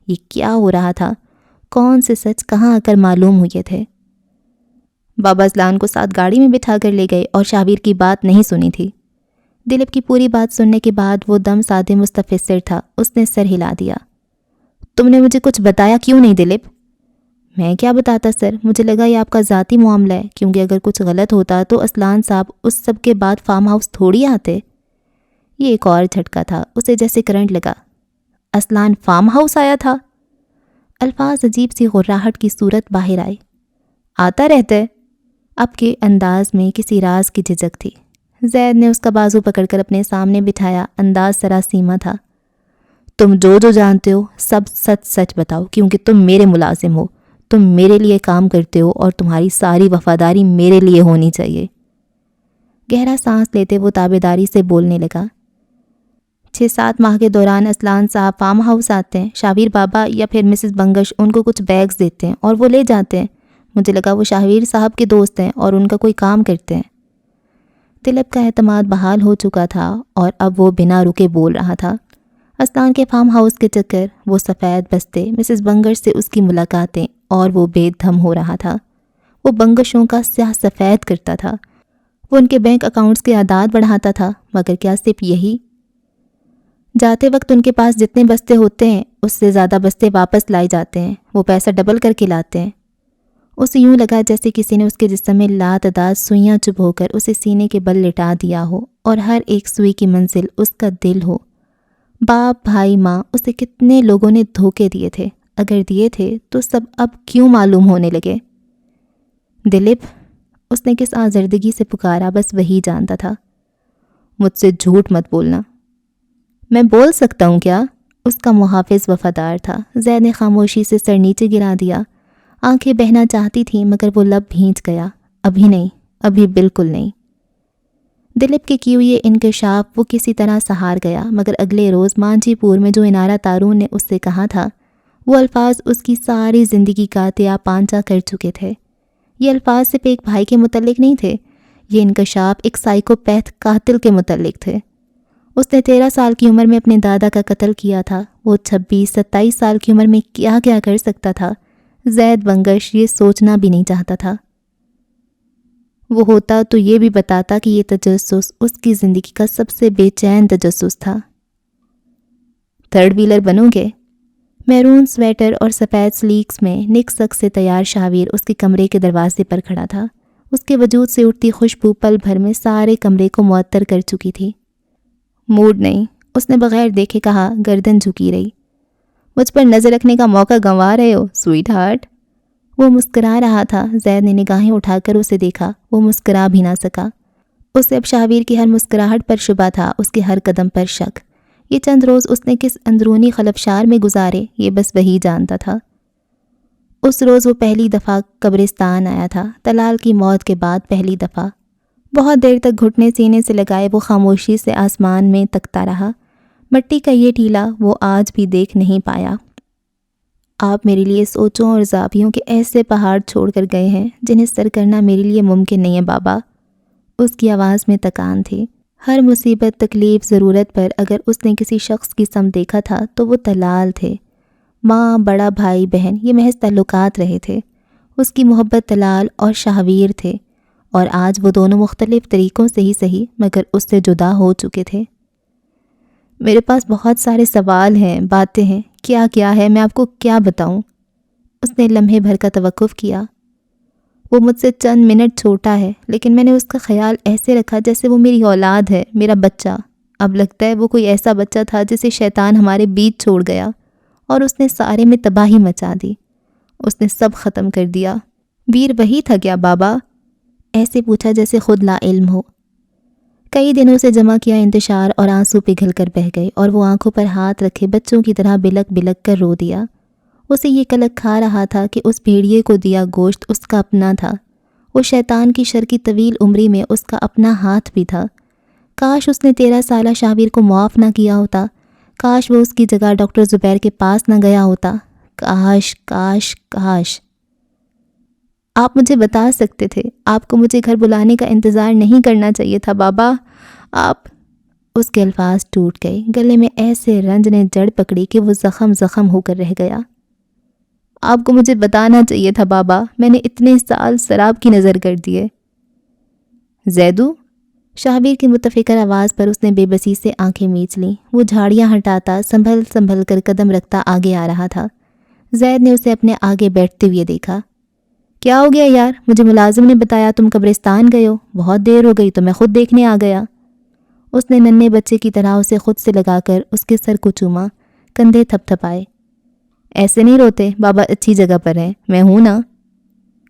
یہ کیا ہو رہا تھا؟ کون سے سچ کہاں آ کر معلوم ہوئے تھے؟ بابا اسلان کو ساتھ گاڑی میں بٹھا کر لے گئے اور شاہویر کی بات نہیں سنی تھی۔ دلیپ کی پوری بات سننے کے بعد وہ دم سادے مستفسر تھا۔ اس نے سر ہلا دیا۔ تم نے مجھے کچھ بتایا کیوں نہیں دلیپ؟ میں کیا بتاتا سر، مجھے لگا یہ آپ کا ذاتی معاملہ ہے، کیونکہ اگر کچھ غلط ہوتا تو اسلان صاحب اس سب کے بعد فارم ہاؤس تھوڑی آتے۔ یہ ایک اور جھٹکا تھا، اسے جیسے کرنٹ لگا۔ اسلان فارم ہاؤس آیا تھا؟ الفاظ عجیب سی غراہٹ کی صورت باہر آئے۔ آتا رہتا ہے۔ اب کے انداز میں کسی راز کی جھجک تھی۔ زید نے اس کا بازو پکڑ کر اپنے سامنے بٹھایا، انداز سراسیما تھا۔ تم جو جانتے ہو سب سچ سچ بتاؤ، کیونکہ تم میرے ملازم ہو، تم میرے لیے کام کرتے ہو اور تمہاری ساری وفاداری میرے لیے ہونی چاہیے۔ گہرا سانس لیتے وہ تابعداری سے بولنے لگا۔ 6-7 ماہ کے دوران اسلان صاحب فارم ہاؤس آتے ہیں، شاہویر بابا یا پھر مسز بنگش ان کو کچھ بیگز دیتے ہیں اور وہ لے جاتے ہیں۔ مجھے لگا وہ شاہویر صاحب کے دوست ہیں اور ان کا کوئی کام کرتے ہیں۔ دلیپ کا اعتماد بحال ہو چکا تھا اور اب وہ بنا رکے بول رہا تھا۔ اسلان کے فارم ہاؤس کے چکر، وہ سفید بستے، مسز بنگش سے اس کی ملاقاتیں، اور وہ بے دھم ہو رہا تھا۔ وہ بنگشوں کا سیاہ سفید کرتا تھا، وہ ان کے بینک اکاؤنٹس کے اعداد بڑھاتا تھا، مگر کیا صرف یہی؟ جاتے وقت ان کے پاس جتنے بستے ہوتے ہیں اس سے زیادہ بستے واپس لائے جاتے ہیں، وہ پیسہ ڈبل کر کے لاتے ہیں۔ اسے یوں لگا جیسے کسی نے اس کے جسم میں لاتعداد سوئیاں چبھو کر اسے سینے کے بل لٹا دیا ہو، اور ہر ایک سوئی کی منزل اس کا دل ہو۔ باپ، بھائی، ماں، اسے کتنے لوگوں نے دھوکے دیے تھے، اگر دیے تھے تو سب اب کیوں معلوم ہونے لگے؟ دلیپ، اس نے کس آزردگی سے پکارا، بس وہی جانتا تھا۔ مجھ سے جھوٹ مت بولنا۔ میں بول سکتا ہوں کیا؟ اس کا محافظ وفادار تھا۔ زید نے خاموشی سے سر نیچے گرا دیا۔ آنکھیں بہنا چاہتی تھیں مگر وہ لب بھینچ گیا۔ ابھی نہیں، ابھی بالکل نہیں۔ دلیپ کے کیے ہوئے انکشاف وہ کسی طرح سہار گیا، مگر اگلے روز مانجھی پور میں جو انارہ تارون نے اس سے کہا تھا وہ الفاظ اس کی ساری زندگی کا تیا پانچا کر چکے تھے۔ یہ الفاظ صرف ایک بھائی کے متعلق نہیں تھے، یہ انکشاف ایک سائیکوپیتھ قاتل کے متعلق تھے۔ اس نے 13 سال کی عمر میں اپنے دادا کا قتل کیا تھا۔ وہ 26-27 سال کی عمر میں کیا کیا کر سکتا تھا، زید ونگش یہ سوچنا بھی نہیں چاہتا تھا۔ وہ ہوتا تو یہ بھی بتاتا کہ یہ تجسس اس کی زندگی کا سب سے بے چین تجسس تھا۔ تھرڈ ویلر بنو گے؟ میرون سویٹر اور سفید سلیکس میں نک سک سے تیار شاویر اس کے کمرے کے دروازے پر کھڑا تھا۔ اس کے وجود سے اٹھتی خوشبو پل بھر میں سارے کمرے کو معطر کر چکی تھی۔ موڈ نہیں، اس نے بغیر دیکھے کہا، گردن جھکی رہی۔ مجھ پر نظر رکھنے کا موقع گنوا رہے ہو سویٹ ہارٹ۔ وہ مسکرا رہا تھا۔ زید نے نگاہیں اٹھا کر اسے دیکھا، وہ مسکرا بھی نہ سکا۔ اسے اب شاویر کی ہر مسکراہٹ پر شبہ تھا، اس کے ہر قدم پر شک۔ یہ چند روز اس نے کس اندرونی خلفشار میں گزارے یہ بس وہی جانتا تھا۔ اس روز وہ پہلی دفعہ قبرستان آیا تھا، طلال کی موت کے بعد پہلی دفعہ۔ بہت دیر تک گھٹنے سینے سے لگائے وہ خاموشی سے آسمان میں تکتا رہا۔ مٹی کا یہ ٹیلا وہ آج بھی دیکھ نہیں پایا۔ آپ میرے لیے سوچوں اور زاویوں کے ایسے پہاڑ چھوڑ کر گئے ہیں جنہیں سر کرنا میرے لیے ممکن نہیں ہے بابا۔ اس کی آواز میں تکان تھی۔ ہر مصیبت، تکلیف، ضرورت پر اگر اس نے کسی شخص کی سمت دیکھا تھا تو وہ طلال تھے۔ ماں، بڑا بھائی، بہن، یہ محض تعلقات رہے تھے۔ اس کی محبت طلال اور شاہویر تھے، اور آج وہ دونوں مختلف طریقوں سے ہی صحیح مگر اس سے جدا ہو چکے تھے۔ میرے پاس بہت سارے سوال ہیں، باتیں ہیں، کیا ہے، میں آپ کو کیا بتاؤں؟ اس نے لمحے بھر کا توقف کیا۔ وہ مجھ سے چند منٹ چھوٹا ہے، لیکن میں نے اس کا خیال ایسے رکھا جیسے وہ میری اولاد ہے، میرا بچہ۔ اب لگتا ہے وہ کوئی ایسا بچہ تھا جسے شیطان ہمارے بیچ چھوڑ گیا اور اس نے سارے میں تباہی مچا دی۔ اس نے سب ختم کر دیا۔ ویر وہی تھا کیا بابا؟ ایسے پوچھا جیسے خود لا علم ہو۔ کئی دنوں سے جمع کیا انتشار اور آنسو پگھل کر بہہ گئے، اور وہ آنکھوں پر ہاتھ رکھے بچوں کی طرح بلک بلک کر رو دیا۔ اسے یہ کلک کھا رہا تھا کہ اس بھیڑیے کو دیا گوشت اس کا اپنا تھا۔ وہ شیطان کی شر کی طویل عمری میں اس کا اپنا ہاتھ بھی تھا۔ کاش اس نے 13 سالہ شاویر کو معاف نہ کیا ہوتا۔ کاش وہ اس کی جگہ ڈاکٹر زبیر کے پاس نہ گیا ہوتا۔ کاش کاش کاش۔ آپ مجھے بتا سکتے تھے، آپ کو مجھے گھر بلانے کا انتظار نہیں کرنا چاہیے تھا بابا۔ آپ… اس کے الفاظ ٹوٹ گئے۔ گلے میں ایسے رنج نے جڑ پکڑی کہ وہ زخم ہو کر رہ گیا۔ آپ کو مجھے بتانا چاہیے تھا بابا، میں نے اتنے سال سراب کی نظر کر دیے۔ زیدو؟ شاہبیر کی متفکر آواز پر اس نے بے بسی سے آنکھیں میچ لیں۔ وہ جھاڑیاں ہٹاتا، سنبھل کر قدم رکھتا آگے آ رہا تھا۔ زید نے اسے اپنے آگے بیٹھتے ہوئے دیکھا۔ کیا ہو گیا یار؟ مجھے ملازم نے بتایا تم قبرستان گئے ہو، بہت دیر ہو گئی تو میں خود دیکھنے آ گیا۔ اس نے ننھے بچے کی طرح اسے خود سے لگا کر اس کے سر کو چوما، کندھے تھپ تھپائے۔ ایسے نہیں روتے، بابا اچھی جگہ پر ہیں، میں ہوں نا۔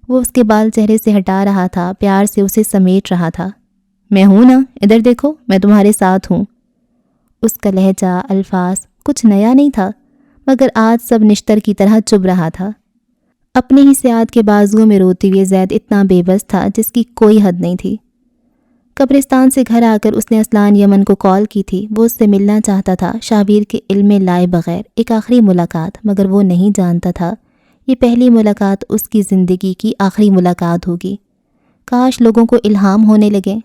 وہ اس کے بال چہرے سے ہٹا رہا تھا، پیار سے اسے سمیٹ رہا تھا۔ میں ہوں نا، ادھر دیکھو، میں تمہارے ساتھ ہوں۔ اس کا لہجہ، الفاظ کچھ نیا نہیں تھا، مگر آج سب نشتر کی طرح چبھ رہا تھا۔ اپنے ہی سیاد کے بازوؤں میں روتے ہوئے زید اتنا بے بس تھا جس کی کوئی حد نہیں تھی۔ قبرستان سے گھر آ کر اس نے اسلان یمن کو کال کی تھی۔ وہ اس سے ملنا چاہتا تھا، شاویر کے علم میں لائے بغیر، ایک آخری ملاقات، مگر وہ نہیں جانتا تھا یہ پہلی ملاقات اس کی زندگی کی آخری ملاقات ہوگی۔ کاش لوگوں کو الہام ہونے لگے۔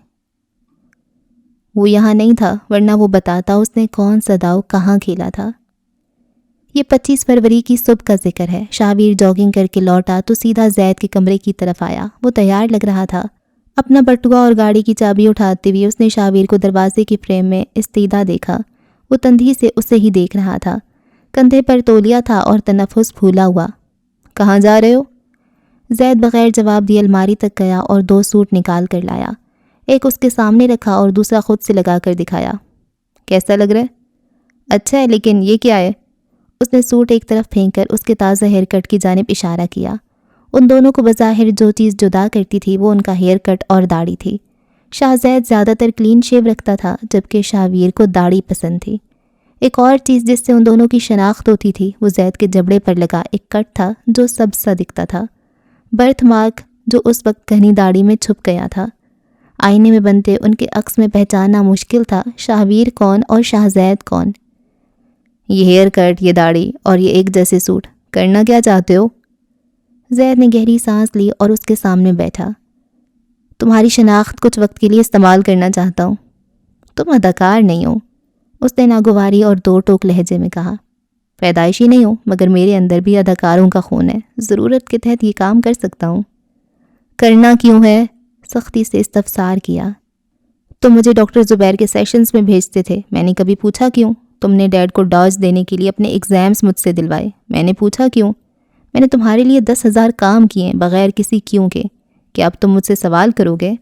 وہ یہاں نہیں تھا، ورنہ وہ بتاتا اس نے کون سا داؤ کہاں کھیلا تھا۔ یہ 25 فروری کی صبح کا ذکر ہے۔ شاویر جاگنگ کر کے لوٹا تو سیدھا زید کے کمرے کی طرف آیا۔ وہ تیار لگ رہا تھا۔ اپنا بٹوا اور گاڑی کی چابی اٹھاتے ہوئے اس نے شاویر کو دروازے کی فریم میں استیدا دیکھا۔ وہ تندھی سے اسے ہی دیکھ رہا تھا۔ کندھے پر تولیا تھا اور تنفس پھولا ہوا۔ کہاں جا رہے ہو؟ زید بغیر جواب دیے الماری تک گیا اور 2 سوٹ نکال کر لایا۔ ایک اس کے سامنے رکھا اور دوسرا خود سے لگا کر دکھایا۔ کیسا لگ رہا ہے؟ اچھا ہے، لیکن یہ کیا ہے؟ اس نے سوٹ ایک طرف پھینک کر اس کے تازہ ہیئر کٹ کی جانب اشارہ کیا۔ ان دونوں کو بظاہر جو چیز جدا کرتی تھی وہ ان کا ہیئر کٹ اور داڑھی تھی۔ شاہزید زیادہ تر کلین شیو رکھتا تھا، جبکہ شاویر کو داڑھی پسند تھی۔ ایک اور چیز جس سے ان دونوں کی شناخت ہوتی تھی وہ زید کے جبڑے پر لگا ایک کٹ تھا جو سب سا دکھتا تھا، برتھ مارک جو اس وقت گھنی داڑھی میں چھپ گیا تھا۔ آئینے میں بنتے ان کے عکس میں پہچاننا مشکل تھا شاہویر کون اور شاہزید کون۔ یہ ہیئر کٹ، یہ داڑھی اور یہ ایک جیسے سوٹ، کرنا کیا چاہتے ہو؟ زید نے گہری سانس لی اور اس کے سامنے بیٹھا۔ تمہاری شناخت کچھ وقت کے لیے استعمال کرنا چاہتا ہوں۔ تم اداکار نہیں ہو، اس نے ناگواری اور دو ٹوک لہجے میں کہا۔ پیدائشی نہیں ہوں، مگر میرے اندر بھی اداکاروں کا خون ہے، ضرورت کے تحت یہ کام کر سکتا ہوں۔ کرنا کیوں ہے؟ سختی سے استفسار کیا۔ تم مجھے ڈاکٹر زبیر کے سیشنز میں بھیجتے تھے، میں نے کبھی پوچھا کیوں؟ تم نے ڈیڈ کو ڈاج دینے کے لیے اپنے ایگزامز مجھ سے دلوائے، میں نے پوچھا کیوں؟ میں نے تمہارے لیے 10,000 کام کیے بغیر کسی کیوں کے، کہ اب تم مجھ سے سوال کرو گے؟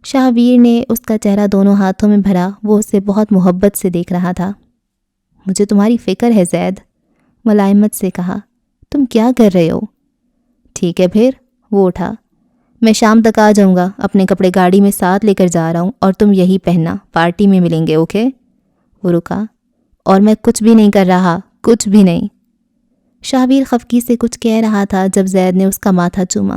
شاہویر نے اس کا چہرہ دونوں ہاتھوں میں بھرا، وہ اسے بہت محبت سے دیکھ رہا تھا۔ مجھے تمہاری فکر ہے زید، ملائمت سے کہا۔ تم کیا کر رہے ہو؟ ٹھیک ہے پھر، وہ اٹھا۔ میں شام تک آ جاؤں گا، اپنے کپڑے گاڑی میں ساتھ لے کر جا رہا ہوں اور تم یہی پہننا، پارٹی میں ملیں گے، اوکے؟ وہ رکا۔ اور میں کچھ بھی نہیں کر رہا، کچھ بھی نہیں۔ شاہویر خفگی سے کچھ کہہ رہا تھا جب زید نے اس کا ماتھا چوما۔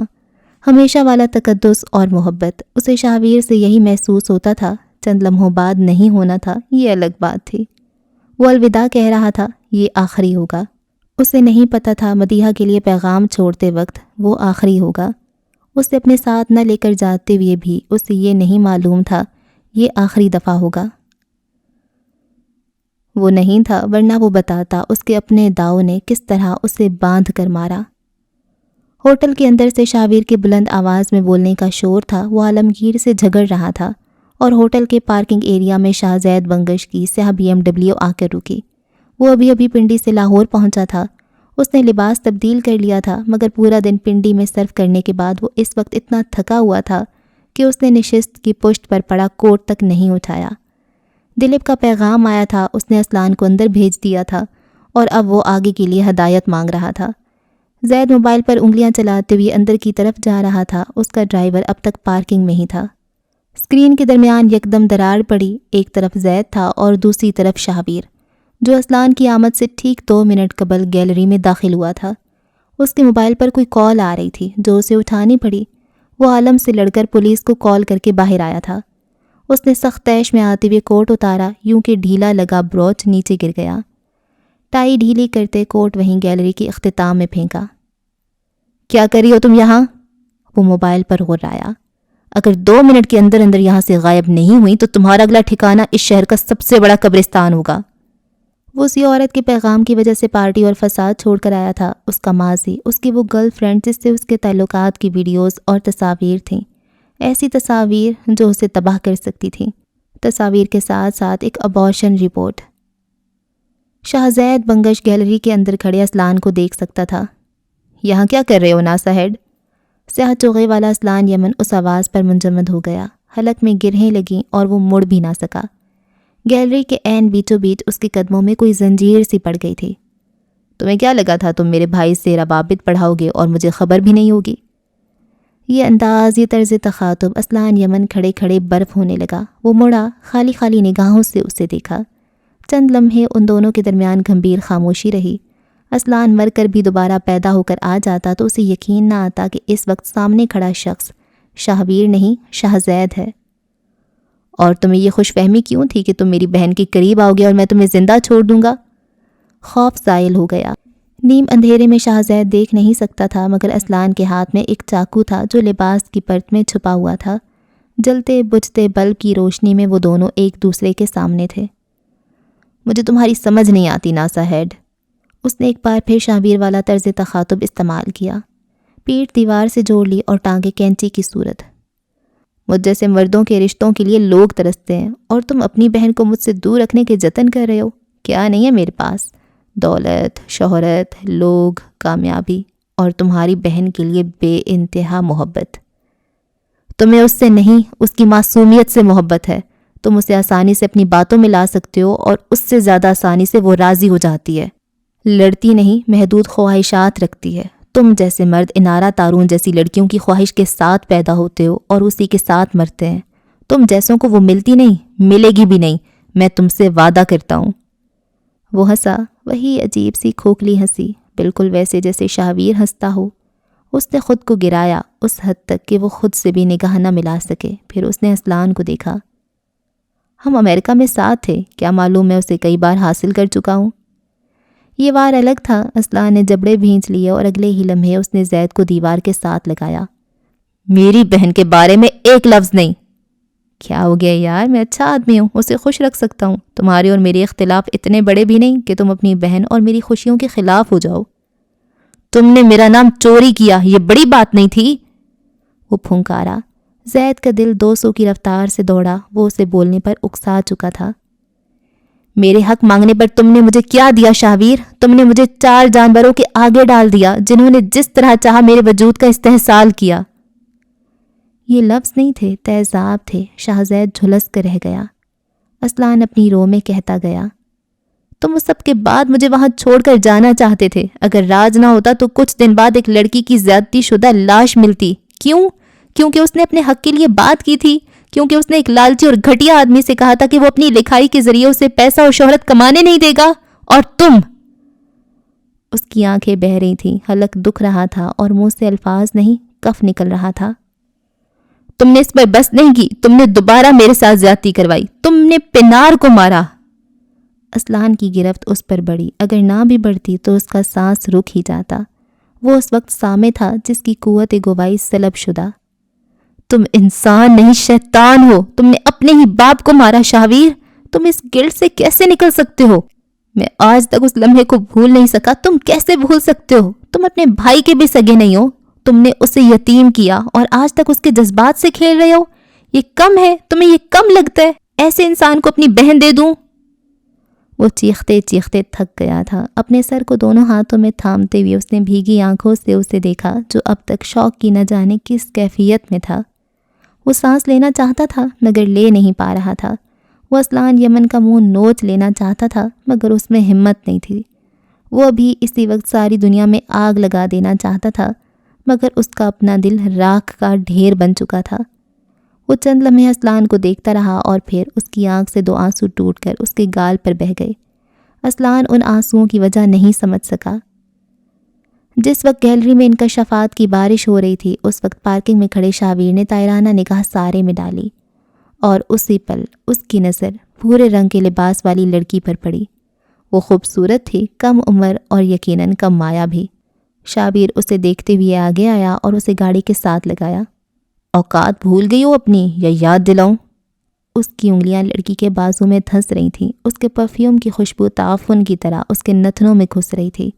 ہمیشہ والا تقدس اور محبت، اسے شاہویر سے یہی محسوس ہوتا تھا، چند لمحوں بعد نہیں ہونا تھا، یہ الگ بات تھی۔ وہ الوداع کہہ رہا تھا، یہ آخری ہوگا۔ اسے نہیں پتہ تھا مدیحہ کے لیے پیغام چھوڑتے وقت وہ آخری ہوگا۔ اسے اپنے ساتھ نہ لے کر جاتے ہوئے بھی اسے یہ نہیں معلوم تھا یہ آخری دفعہ ہوگا۔ وہ نہیں تھا، ورنہ وہ بتاتا اس کے اپنے داؤ نے کس طرح اسے باندھ کر مارا۔ ہوٹل کے اندر سے شاہویر کے بلند آواز میں بولنے کا شور تھا، وہ عالمگیر سے جھگڑ رہا تھا، اور ہوٹل کے پارکنگ ایریا میں شاہ زید بنگش کی سیاہ BMW آ کر رکی۔ وہ ابھی پنڈی سے لاہور پہنچا تھا۔ اس نے لباس تبدیل کر لیا تھا، مگر پورا دن پنڈی میں سرف کرنے کے بعد وہ اس وقت اتنا تھکا ہوا تھا کہ اس نے نشست کی پشت پر پڑا کوٹ تک نہیں اٹھایا۔ دلیپ کا پیغام آیا تھا، اس نے اسلان کو اندر بھیج دیا تھا اور اب وہ آگے کے لیے ہدایت مانگ رہا تھا۔ زید موبائل پر انگلیاں چلاتے ہوئے اندر کی طرف جا رہا تھا، اس کا ڈرائیور اب تک پارکنگ میں ہی تھا۔ اسکرین کے درمیان یکدم درار پڑی، ایک طرف زید تھا اور دوسری طرف شاہویر، جو اسلان کی آمد سے ٹھیک 2 منٹ قبل گیلری میں داخل ہوا تھا۔ اس کے موبائل پر کوئی کال آ رہی تھی جو اسے اٹھانی پڑی۔ وہ عالم سے لڑ کر پولیس کو کال کر کے باہر آیا تھا۔ اس نے سخت تیش میں آتے ہوئے کوٹ اتارا، یوں کہ ڈھیلا لگا بروچ نیچے گر گیا۔ ٹائی ڈھیلی کرتے کوٹ وہیں گیلری کی اختتام میں پھینکا۔ کیا کری ہو تم یہاں؟ وہ موبائل پر غرایا۔ اگر 2 منٹ کے اندر اندر یہاں سے غائب نہیں ہوئی تو تمہارا اگلا ٹھکانہ اس شہر کا سب سے بڑا قبرستان ہوگا۔ وہ اسی عورت کے پیغام کی وجہ سے پارٹی اور فساد چھوڑ کر آیا تھا۔ اس کا ماضی، اس کی وہ گرل فرینڈ جس سے اس کے تعلقات کی ویڈیوز اور تصاویر تھیں، ایسی تصاویر جو اسے تباہ کر سکتی تھیں، تصاویر کے ساتھ ساتھ ایک ابارشن رپورٹ۔ شاہ زید بنگش گیلری کے اندر کھڑے اسلان کو دیکھ سکتا تھا۔ یہاں کیا کر رہے ہو ناسا ہیڈ؟ سیاہ چوغے والا اسلان یمن اس آواز پر منجمد ہو گیا، حلق میں گرہیں لگیں اور وہ مڑ بھی نہ سکا۔ گیلری کے عین بیچوں بیچ اس کے قدموں میں کوئی زنجیر سی پڑ گئی تھی۔ تمہیں کیا لگا تھا تم میرے بھائی سے روابط پڑھاؤ گے اور مجھے خبر بھی نہیں ہوگی؟ یہ انداز، یہ طرز تخاطب اسلان یمن کھڑے کھڑے برف ہونے لگا۔ وہ مڑا، خالی خالی نگاہوں سے اسے دیکھا۔ چند لمحے ان دونوں کے درمیان گھمبیر خاموشی رہی۔ اسلان مر کر بھی دوبارہ پیدا ہو کر آ جاتا تو اسے یقین نہ آتا کہ اس وقت سامنے کھڑا شخص شاہویر نہیں، شاہ زید ہے۔ اور تمہیں یہ خوش فہمی کیوں تھی کہ تم میری بہن کے قریب آؤ گے اور میں تمہیں زندہ چھوڑ دوں گا؟ خوف زائل ہو گیا۔ نیم اندھیرے میں شاہ زید دیکھ نہیں سکتا تھا، مگر اسلان کے ہاتھ میں ایک چاقو تھا جو لباس کی پرت میں چھپا ہوا تھا۔ جلتے بجھتے بلب کی روشنی میں وہ دونوں ایک دوسرے کے سامنے تھے۔ مجھے تمہاری سمجھ نہیں آتی ناسا ہیڈ۔ اس نے ایک بار پھر شاہویر والا طرز تخاطب استعمال کیا۔ پیٹھ دیوار سے جوڑ لی اور ٹانگیں کینچی کی صورت۔ مجھ جیسے مردوں کے رشتوں کے لیے لوگ ترستے ہیں اور تم اپنی بہن کو مجھ سے دور رکھنے کے جتن کر رہے ہو۔ کیا نہیں ہے میرے پاس؟ دولت، شہرت، لوگ، کامیابی، اور تمہاری بہن کے لیے بے انتہا محبت۔ تمہیں اس سے نہیں، اس کی معصومیت سے محبت ہے۔ تم اسے آسانی سے اپنی باتوں میں لا سکتے ہو اور اس سے زیادہ آسانی سے وہ راضی ہو جاتی ہے۔ لڑتی نہیں، محدود خواہشات رکھتی ہے۔ تم جیسے مرد انارہ تارون جیسی لڑکیوں کی خواہش کے ساتھ پیدا ہوتے ہو اور اسی کے ساتھ مرتے ہیں۔ تم جیسوں کو وہ ملتی نہیں، ملے گی بھی نہیں، میں تم سے وعدہ کرتا ہوں۔ وہ ہنسا، وہی عجیب سی کھوکھلی ہنسی، بالکل ویسے جیسے شاہویر ہنستا ہو۔ اس نے خود کو گرایا اس حد تک کہ وہ خود سے بھی نگاہ نہ ملا سکے۔ پھر اس نے اسلان کو دیکھا۔ ہم امریکہ میں ساتھ تھے، کیا معلوم میں اسے کئی بار حاصل کر چکا ہوں؟ یہ وار الگ تھا۔ اسلان نے جبڑے بھینچ لیے اور اگلے ہی لمحے اس نے زید کو دیوار کے ساتھ لگایا۔ میری بہن کے بارے میں ایک لفظ نہیں۔ کیا ہو گیا یار، میں اچھا آدمی ہوں، اسے خوش رکھ سکتا ہوں۔ تمہارے اور میرے اختلاف اتنے بڑے بھی نہیں کہ تم اپنی بہن اور میری خوشیوں کے خلاف ہو جاؤ۔ تم نے میرا نام چوری کیا، یہ بڑی بات نہیں تھی، وہ پھنکارا۔ زید کا دل 200 کی رفتار سے دوڑا۔ وہ اسے بولنے پر اکسا چکا تھا۔ میرے حق مانگنے پر تم نے مجھے کیا دیا شاہویر؟ تم نے مجھے 4 جانوروں کے آگے ڈال دیا جنہوں نے جس طرح چاہا میرے وجود کا استحصال کیا۔ یہ لفظ نہیں تھے، تیزاب تھے۔ شاہزید جھلس کر رہ گیا۔ اسلان اپنی رو میں کہتا گیا، تم اس سب کے بعد مجھے وہاں چھوڑ کر جانا چاہتے تھے۔ اگر راج نہ ہوتا تو کچھ دن بعد ایک لڑکی کی زیادتی شدہ لاش ملتی۔ کیوں؟ کیونکہ اس نے اپنے حق کے لیے بات کی تھی، کیونکہ اس نے ایک لالچی اور گھٹیا آدمی سے کہا تھا کہ وہ اپنی لکھائی کے ذریعے اسے پیسہ اور شہرت کمانے نہیں دے گا۔ اور تم، اس کی آنکھیں بہہ رہی تھیں، حلق دکھ رہا تھا اور منہ سے الفاظ نہیں کف نکل رہا تھا۔ تم نے اس پر بس نہیں کی، تم نے دوبارہ میرے ساتھ زیادتی کروائی، تم نے پنار کو مارا۔ اسلان کی گرفت اس پر بڑھی، اگر نہ بھی بڑھتی تو اس کا سانس رک ہی جاتا۔ وہ اس وقت سامع تھا جس کی قوت گواہی سلب شدہ۔ تم انسان نہیں شیطان ہو، تم نے اپنے ہی باپ کو مارا شاہویر، تم اس گلٹ سے کیسے نکل سکتے ہو؟ میں آج تک اس لمحے کو بھول نہیں سکا، تم کیسے بھول سکتے ہو؟ تم اپنے بھائی کے بھی سگے نہیں ہو، تم نے اسے یتیم کیا اور آج تک اس کے جذبات سے کھیل رہے ہو۔ یہ کم ہے، تمہیں یہ کم لگتا ہے؟ ایسے انسان کو اپنی بہن دے دوں؟ وہ چیختے چیختے تھک گیا تھا۔ اپنے سر کو دونوں ہاتھوں میں تھامتے ہوئے اس نے بھیگی آنکھوں سے اسے دیکھا جو اب تک شوق کی نہ جانے کس کیفیت میں تھا۔ وہ سانس لینا چاہتا تھا مگر لے نہیں پا رہا تھا۔ وہ اسلان یمن کا منہ نوچ لینا چاہتا تھا مگر اس میں ہمت نہیں تھی۔ وہ ابھی اسی وقت ساری دنیا میں آگ لگا دینا چاہتا تھا مگر اس کا اپنا دل راکھ کا ڈھیر بن چکا تھا۔ وہ چند لمحے اسلان کو دیکھتا رہا اور پھر اس کی آنکھ سے 2 آنسو ٹوٹ کر اس کے گال پر بہہ گئے۔ اسلان ان آنسوؤں کی وجہ نہیں سمجھ سکا۔ جس وقت گیلری میں انکشافات کی بارش ہو رہی تھی اس وقت پارکنگ میں کھڑے شاہویر نے طائرانہ نگاہ سارے میں ڈالی اور اسی پل اس کی نظر بھورے رنگ کے لباس والی لڑکی پر پڑی۔ وہ خوبصورت تھی، کم عمر اور یقیناً کم مایہ بھی۔ شاہویر اسے دیکھتے ہوئے آگے آیا اور اسے گاڑی کے ساتھ لگایا۔ اوقات بھول گئی ہو اپنی یا یاد دلاؤں؟ اس کی انگلیاں لڑکی کے بازو میں دھنس رہی تھیں۔ اس کے پرفیوم کی خوشبو تعفن کی طرح اس کے نتنوں میں گھس رہی تھی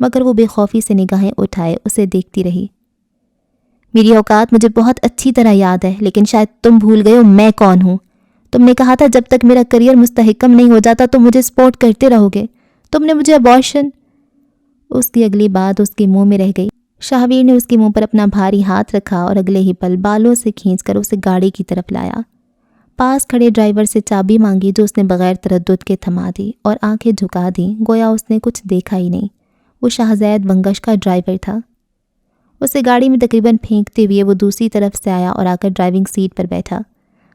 مگر وہ بے خوفی سے نگاہیں اٹھائے اسے دیکھتی رہی۔ میری اوقات مجھے بہت اچھی طرح یاد ہے لیکن شاید تم بھول گئے ہو میں کون ہوں۔ تم نے کہا تھا جب تک میرا کریئر مستحکم نہیں ہو جاتا تو مجھے سپورٹ کرتے رہو گے۔ تم نے مجھے ابارشن۔ اس کی اگلی بات اس کے منہ میں رہ گئی۔ شاہویر نے اس کے منہ پر اپنا بھاری ہاتھ رکھا اور اگلے ہی پل بالوں سے کھینچ کر اسے گاڑی کی طرف لایا۔ پاس کھڑے ڈرائیور سے چابی مانگی جو اس نے بغیر تردد کے تھما دی اور آنکھیں جھکا دیں گویا اس نے کچھ دیکھا ہی نہیں۔ وہ شاہزید بنگش کا ڈرائیور تھا۔ اسے گاڑی میں تقریباً پھینکتے ہوئے وہ دوسری طرف سے آیا اور آ کر ڈرائیونگ سیٹ پر بیٹھا۔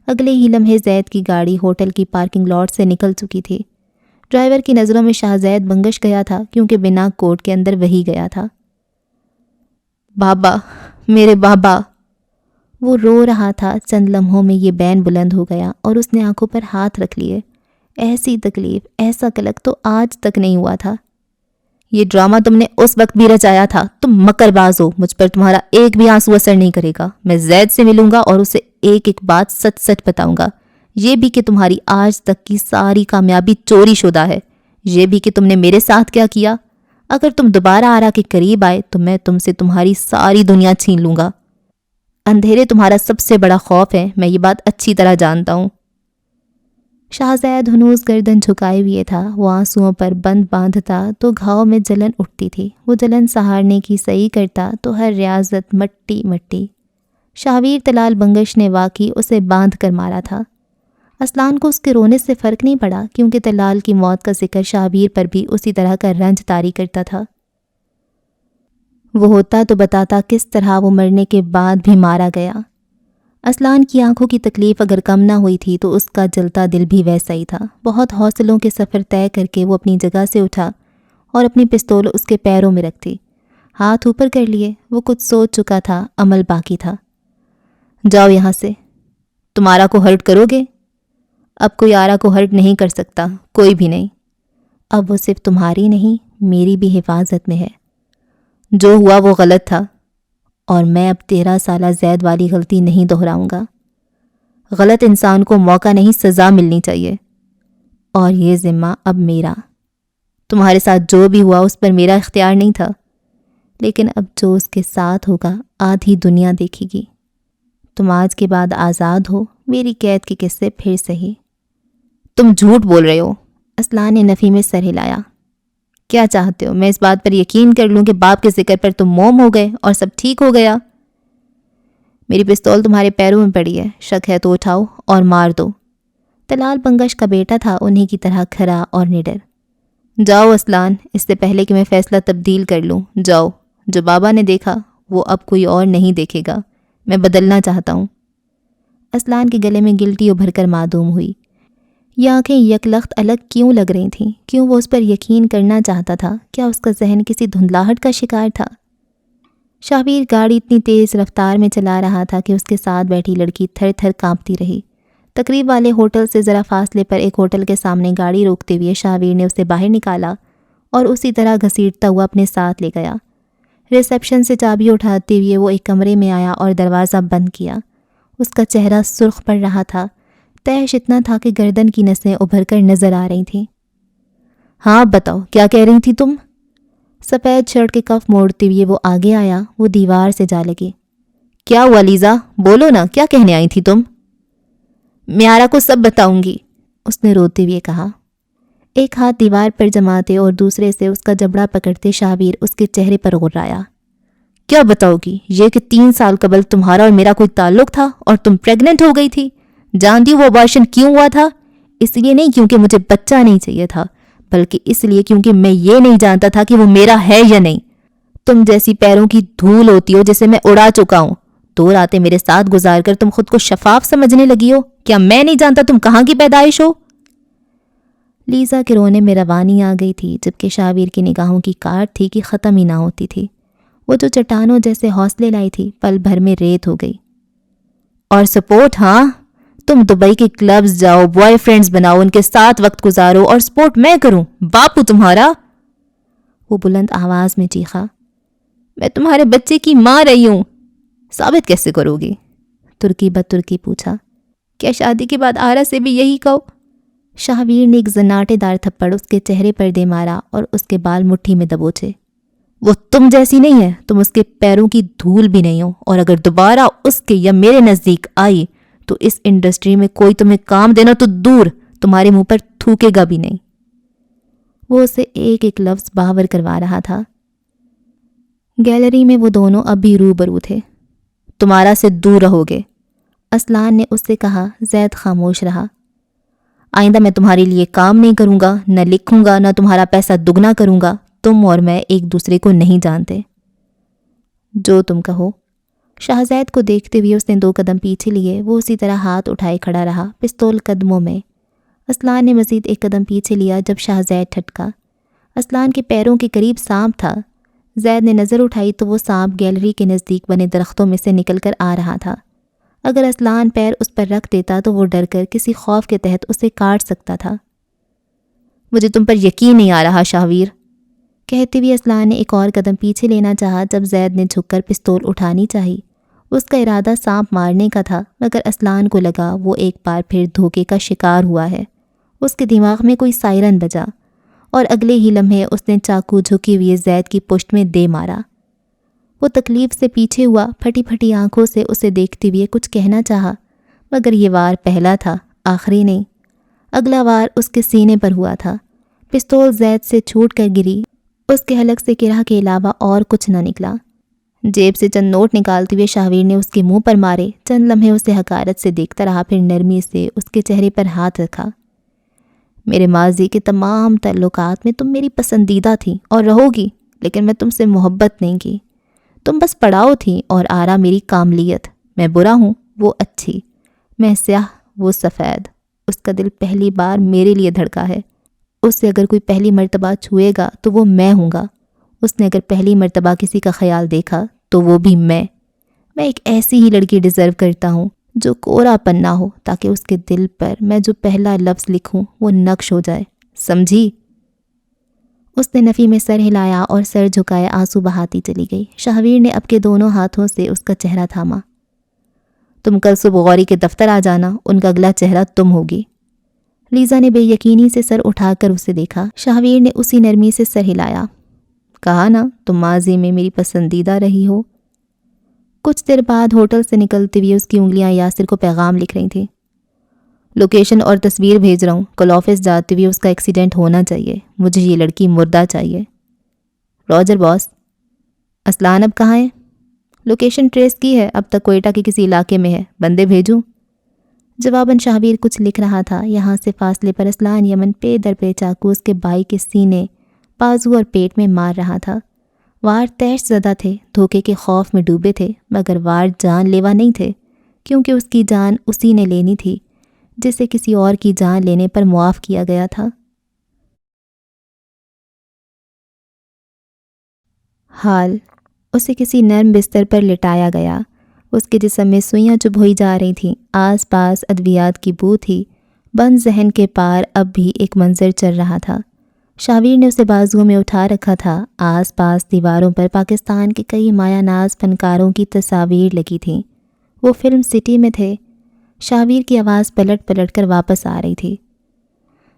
اگلے ہی لمحے زید کی گاڑی ہوٹل کی پارکنگ لاٹ سے نکل چکی تھی۔ ڈرائیور کی نظروں میں شاہزید بنگش گیا تھا کیونکہ بنا کوٹ کے اندر وہی گیا تھا۔ بابا، میرے بابا۔ وہ رو رہا تھا۔ چند لمحوں میں یہ بین بلند ہو گیا اور اس نے آنکھوں پر ہاتھ رکھ لیے۔ ایسی تکلیف، ایسا کلک تو آج تک نہیں ہوا تھا۔ یہ ڈرامہ تم نے اس وقت بھی رچایا تھا۔ تم مکر باز ہو، مجھ پر تمہارا ایک بھی آنسو اثر نہیں کرے گا۔ میں زید سے ملوں گا اور اسے ایک ایک بات سچ سچ بتاؤں گا۔ یہ بھی کہ تمہاری آج تک کی ساری کامیابی چوری شدہ ہے۔ یہ بھی کہ تم نے میرے ساتھ کیا کیا۔ اگر تم دوبارہ آرا کے قریب آئے تو میں تم سے تمہاری ساری دنیا چھین لوں گا۔ اندھیرے تمہارا سب سے بڑا خوف ہے، میں یہ بات اچھی طرح جانتا ہوں۔ شاہزید ہنوز گردن جھکائے ہوئے تھا۔ وہ آنسوؤں پر بند باندھتا تو گھاؤ میں جلن اٹھتی تھی۔ وہ جلن سہارنے کی صحیح کرتا تو ہر ریاضت مٹی مٹی۔ شاہویر تلال بنگش نے واقعی اسے باندھ کر مارا تھا۔ اسلان کو اس کے رونے سے فرق نہیں پڑا کیونکہ تلال کی موت کا ذکر شاہویر پر بھی اسی طرح کا رنج طاری کرتا تھا۔ وہ ہوتا تو بتاتا کس طرح وہ مرنے کے بعد بھی مارا گیا۔ اسلان کی آنکھوں کی تکلیف اگر کم نہ ہوئی تھی تو اس کا جلتا دل بھی ویسا ہی تھا۔ بہت حوصلوں کے سفر طے کر کے وہ اپنی جگہ سے اٹھا اور اپنی پستول اس کے پیروں میں رکھ دی۔ ہاتھ اوپر کر لیے۔ وہ کچھ سوچ چکا تھا، عمل باقی تھا۔ جاؤ یہاں سے۔ تمہارا کو ہرٹ کرو گے؟ اب کوئی آرا کو ہرٹ نہیں کر سکتا، کوئی بھی نہیں۔ اب وہ صرف تمہاری نہیں میری بھی حفاظت میں ہے۔ جو ہوا وہ غلط تھا، اور میں اب 13 سالہ زید والی غلطی نہیں دہراؤں گا۔ غلط انسان کو موقع نہیں سزا ملنی چاہیے، اور یہ ذمہ اب میرا۔ تمہارے ساتھ جو بھی ہوا اس پر میرا اختیار نہیں تھا، لیکن اب جو اس کے ساتھ ہوگا آدھی دنیا دیکھے گی۔ تم آج کے بعد آزاد ہو، میری قید کے قصے پھر سہی۔ تم جھوٹ بول رہے ہو، اسلان نے نفی میں سر ہلایا۔ کیا چاہتے ہو، میں اس بات پر یقین کر لوں کہ باپ کے ذکر پر تم موم ہو گئے اور سب ٹھیک ہو گیا؟ میری پستول تمہارے پیروں میں پڑی ہے، شک ہے تو اٹھاؤ اور مار دو۔ طلال بنگش کا بیٹا تھا، انہی کی طرح کھرا اور نڈر۔ جاؤ اسلان، اس سے پہلے کہ میں فیصلہ تبدیل کر لوں، جاؤ۔ جو بابا نے دیکھا وہ اب کوئی اور نہیں دیکھے گا، میں بدلنا چاہتا ہوں۔ اسلان کے گلے میں گلٹی ابھر کر معدوم ہوئی۔ یہ آنکھیں یکلخت الگ کیوں لگ رہی تھیں؟ کیوں وہ اس پر یقین کرنا چاہتا تھا؟ کیا اس کا ذہن کسی دھندلاہٹ کا شکار تھا؟ شاہبیر گاڑی اتنی تیز رفتار میں چلا رہا تھا کہ اس کے ساتھ بیٹھی لڑکی تھر تھر کانپتی رہی۔ تقریب والے ہوٹل سے ذرا فاصلے پر ایک ہوٹل کے سامنے گاڑی روکتے ہوئے شاہبیر نے اسے باہر نکالا اور اسی طرح گھسیٹتا ہوا اپنے ساتھ لے گیا۔ ریسیپشن سے چابی اٹھاتے ہوئے وہ ایک کمرے میں آیا اور دروازہ بند کیا۔ اس کا چہرہ سرخ پڑ رہا تھا، تیش اتنا تھا کہ گردن کی نسیں ابھر کر نظر آ رہی تھیں۔ ہاں بتاؤ، کیا کہہ رہی تھی تم؟ سفید شرٹ کے کف موڑتے ہوئے وہ آگے آیا، وہ دیوار سے جا لگی۔ کیا ہوا لیزا، بولو نا، کیا کہنے آئی تھی تم؟ میارا کو سب بتاؤں گی، اس نے روتے ہوئے کہا۔ ایک ہاتھ دیوار پر جماتے اور دوسرے سے اس کا جبڑا پکڑتے شاہبیر اس کے چہرے پر غرایا۔ کیا بتاؤ گی؟ یہ کہ 3 سال قبل تمہارا اور میرا کوئی تعلق تھا اور تم پریگننٹ ہو گئی تھی۔ جانتی ہو وہ ابارشن کیوں ہوا تھا؟ اس لیے نہیں کیونکہ مجھے بچہ نہیں چاہیے تھا، بلکہ اس لیے کیونکہ میں یہ نہیں جانتا تھا کہ وہ میرا ہے یا نہیں۔ تم جیسی پیروں کی دھول ہوتی ہو جسے میں اڑا چکا ہوں۔ 2 راتیں میرے ساتھ گزار کر تم خود کو شفاف سمجھنے لگی ہو۔ کیا میں نہیں جانتا تم کہاں کی پیدائش ہو؟ لیزا کے رونے میں روانی آ گئی تھی، جبکہ شاہبیر کی نگاہوں کی کاٹ تھی کہ ختم ہی نہ ہوتی تھی۔ وہ جو چٹانوں جیسے حوصلے لائی تھی پل بھر میں ریت ہو گئی۔ اور سپورٹ؟ ہاں، تم دبئی کے کلبز جاؤ، بوائے فرینڈز بناؤ، ان کے ساتھ وقت گزارو، اور سپورٹ میں کروں؟ باپو تمہارا؟ وہ بلند آواز میں چیخا۔ میں تمہارے بچے کی ماں رہی ہوں۔ ثابت کیسے کرو گی؟ ترکی بد ترکی پوچھا۔ کیا شادی کے بعد آرا سے بھی یہی کہو؟ شاہبیر نے ایک زناٹے دار تھپڑ اس کے چہرے پر دے مارا اور اس کے بال مٹھی میں دبوچے۔ وہ تم جیسی نہیں ہے، تم اس کے پیروں کی دھول بھی نہیں ہو، اور اگر دوبارہ اس کے یا میرے نزدیک آئی تو اس انڈسٹری میں کوئی تمہیں کام دینا تو دور، تمہارے منہ پر تھوکے گا بھی نہیں۔ وہ اسے ایک ایک لفظ باور کروا رہا تھا۔ گیلری میں وہ دونوں اب بھی روبرو تھے۔ تمہارا سے دور رہو گے، اسلان نے اس سے کہا۔ زید خاموش رہا۔ آئندہ میں تمہارے لیے کام نہیں کروں گا، نہ لکھوں گا، نہ تمہارا پیسہ دگنا کروں گا۔ تم اور میں ایک دوسرے کو نہیں جانتے۔ جو تم کہو۔ شہزید کو دیکھتے ہوئے اس نے 2 قدم پیچھے لیے۔ وہ اسی طرح ہاتھ اٹھائے کھڑا رہا، پستول قدموں میں۔ اسلان نے مزید 1 قدم پیچھے لیا جب شہزید ٹھٹکا۔ اسلان کے پیروں کے قریب سانپ تھا۔ زید نے نظر اٹھائی تو وہ سانپ گیلری کے نزدیک بنے درختوں میں سے نکل کر آ رہا تھا۔ اگر اسلان پیر اس پر رکھ دیتا تو وہ ڈر کر کسی خوف کے تحت اسے کاٹ سکتا تھا۔ مجھے تم پر یقین نہیں آ رہا شاہویر، کہتے ہوئے اسلان نے ایک اور قدم پیچھے لینا چاہا جب زید نے جھک کر پستول اٹھانی چاہی۔ اس کا ارادہ سانپ مارنے کا تھا، مگر اسلان کو لگا وہ ایک بار پھر دھوکے کا شکار ہوا ہے۔ اس کے دماغ میں کوئی سائرن بجا اور اگلے ہی لمحے اس نے چاقو جھکی ہوئے زید کی پشت میں دے مارا۔ وہ تکلیف سے پیچھے ہوا، پھٹی پھٹی آنکھوں سے اسے دیکھتے ہوئے کچھ کہنا چاہا، مگر یہ وار پہلا تھا، آخری نہیں۔ اگلا وار اس کے سینے پر ہوا تھا۔ پستول زید سے چھوٹ کر گری۔ اس کے حلق سے کرہ کے علاوہ اور کچھ نہ نکلا۔ جیب سے چند نوٹ نکالتے ہوئے شاہویر نے اس کے منہ پر مارے۔ چند لمحے اسے حقارت سے دیکھتا رہا، پھر نرمی سے اس کے چہرے پر ہاتھ رکھا۔ میرے ماضی کے تمام تعلقات میں تم میری پسندیدہ تھی اور رہو گی، لیکن میں تم سے محبت نہیں کی۔ تم بس پڑاؤ تھی اور آرا میری کاملیت۔ میں برا ہوں، وہ اچھی۔ میں سیاہ، وہ سفید۔ اس کا دل پہلی بار میرے لیے دھڑکا ہے۔ اس سے اگر کوئی پہلی مرتبہ چھوئے گا تو وہ میں ہوں گا۔ اس نے اگر پہلی مرتبہ کسی کا خیال دیکھا تو وہ بھی میں ایک ایسی ہی لڑکی ڈیزرو کرتا ہوں جو کورا پن نہ ہو، تاکہ اس کے دل پر میں جو پہلا لفظ لکھوں وہ نقش ہو جائے، سمجھی؟ اس نے نفی میں سر ہلایا اور سر جھکائے آنسو بہاتی چلی گئی۔ شاہویر نے اب کے دونوں ہاتھوں سے اس کا چہرہ تھاما۔ تم کل صبح غوری کے دفتر آ جانا، ان کا اگلا چہرہ تم ہوگی۔ لیزا نے بے یقینی سے سر اٹھا کر اسے دیکھا۔ شاہویر نے اسی نرمی سے سر ہلایا۔ کہا نا تم ماضی میں میری پسندیدہ رہی ہو۔ کچھ دیر بعد ہوٹل سے نکلتے ہوئے اس کی انگلیاں یاسر کو پیغام لکھ رہی تھیں۔ لوکیشن اور تصویر بھیج رہا ہوں، کل آفس جاتے ہوئے اس کا ایکسیڈنٹ ہونا چاہیے، مجھے یہ لڑکی مردہ چاہیے۔ روجر باس۔ اسلان اب کہاں ہے؟ لوکیشن ٹریس کی ہے، اب تک کوئٹہ کے کسی علاقے میں ہے، بندے بھیجوں؟ جواباً شاہویر کچھ لکھ رہا تھا۔ یہاں سے فاصلے پر اسلان یمن پے در پے چاقو اس کے بھائی کے سینے، بازو اور پیٹ میں مار رہا تھا۔ وار تیش زدہ تھے، دھوکے کے خوف میں ڈوبے تھے، مگر وار جان لیوا نہیں تھے، کیونکہ اس کی جان اسی نے لینی تھی جسے کسی اور کی جان لینے پر معاف کیا گیا تھا۔ حال اسے کسی نرم بستر پر لٹایا گیا۔ اس کے جسم میں سوئیاں چبھوئی جا رہی تھیں، آس پاس ادویات کی بو تھی۔ بند ذہن کے پار اب بھی ایک منظر چل رہا تھا۔ شاہویر نے اسے بازوؤں میں اٹھا رکھا تھا۔ آس پاس دیواروں پر پاکستان کے کئی مایہ ناز فنکاروں کی تصاویر لگی تھیں۔ وہ فلم سٹی میں تھے۔ شاہویر کی آواز پلٹ پلٹ کر واپس آ رہی تھی۔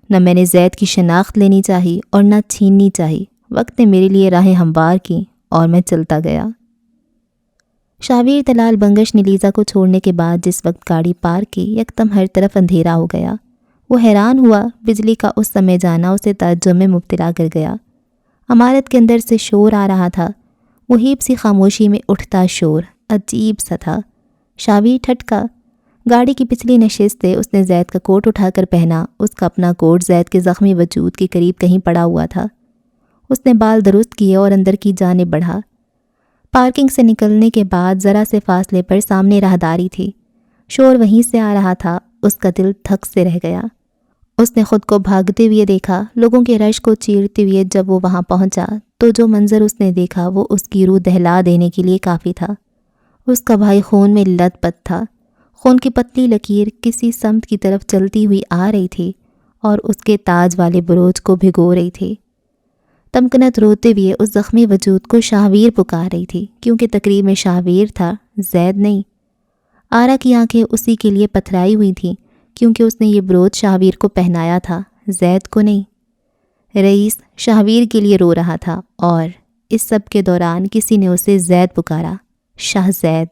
نہ میں نے زید کی شناخت لینی چاہی اور نہ چھیننی چاہی، وقت نے میرے لیے راہیں ہموار کی اور میں چلتا گیا۔ شاہویر دلال بنگش نے لیزا کو چھوڑنے کے بعد جس وقت گاڑی پارک کی، یکدم ہر طرف اندھیرا ہو گیا۔ وہ حیران ہوا، بجلی کا اس سمے جانا اسے تعجب میں مبتلا کر گیا۔ عمارت کے اندر سے شور آ رہا تھا، محیب سی خاموشی میں اٹھتا شور عجیب سا تھا۔ شاہویر ٹھٹکا۔ گاڑی کی پچھلی نشست سے اس نے زید کا کوٹ اٹھا کر پہنا۔ اس کا اپنا کوٹ زید کے زخمی وجود کے قریب کہیں پڑا ہوا تھا۔ اس نے بال درست کیے اور اندر کی جانب بڑھا۔ پارکنگ سے نکلنے کے بعد ذرا سے فاصلے پر سامنے راہداری تھی۔ شور وہیں سے آ رہا تھا۔ اس کا دل تھک سے رہ گیا۔ اس نے خود کو بھاگتے ہوئے دیکھا، لوگوں کے رش کو چیرتے ہوئے۔ جب وہ وہاں پہنچا تو جو منظر اس نے دیکھا وہ اس کی روح دہلا دینے کے لیے کافی تھا۔ اس کا بھائی خون میں لت پت تھا۔ خون کی پتلی لکیر کسی سمت کی طرف چلتی ہوئی آ رہی تھی اور اس کے تاج والے بروج کو بھگو رہی تھی۔ تمکنت روتے ہوئے اس زخمی وجود کو شاہویر پکار رہی تھی، کیونکہ تقریب میں شاہویر تھا، زید نہیں۔ آرا کی آنکھیں اسی کے لیے پتھرائی ہوئی تھیں، کیونکہ اس نے یہ بروج شاہویر کو پہنایا تھا، زید کو نہیں۔ رئیس شاہویر کے لیے رو رہا تھا اور اس سب کے دوران کسی نے اسے زید پکارا، شاہ زید۔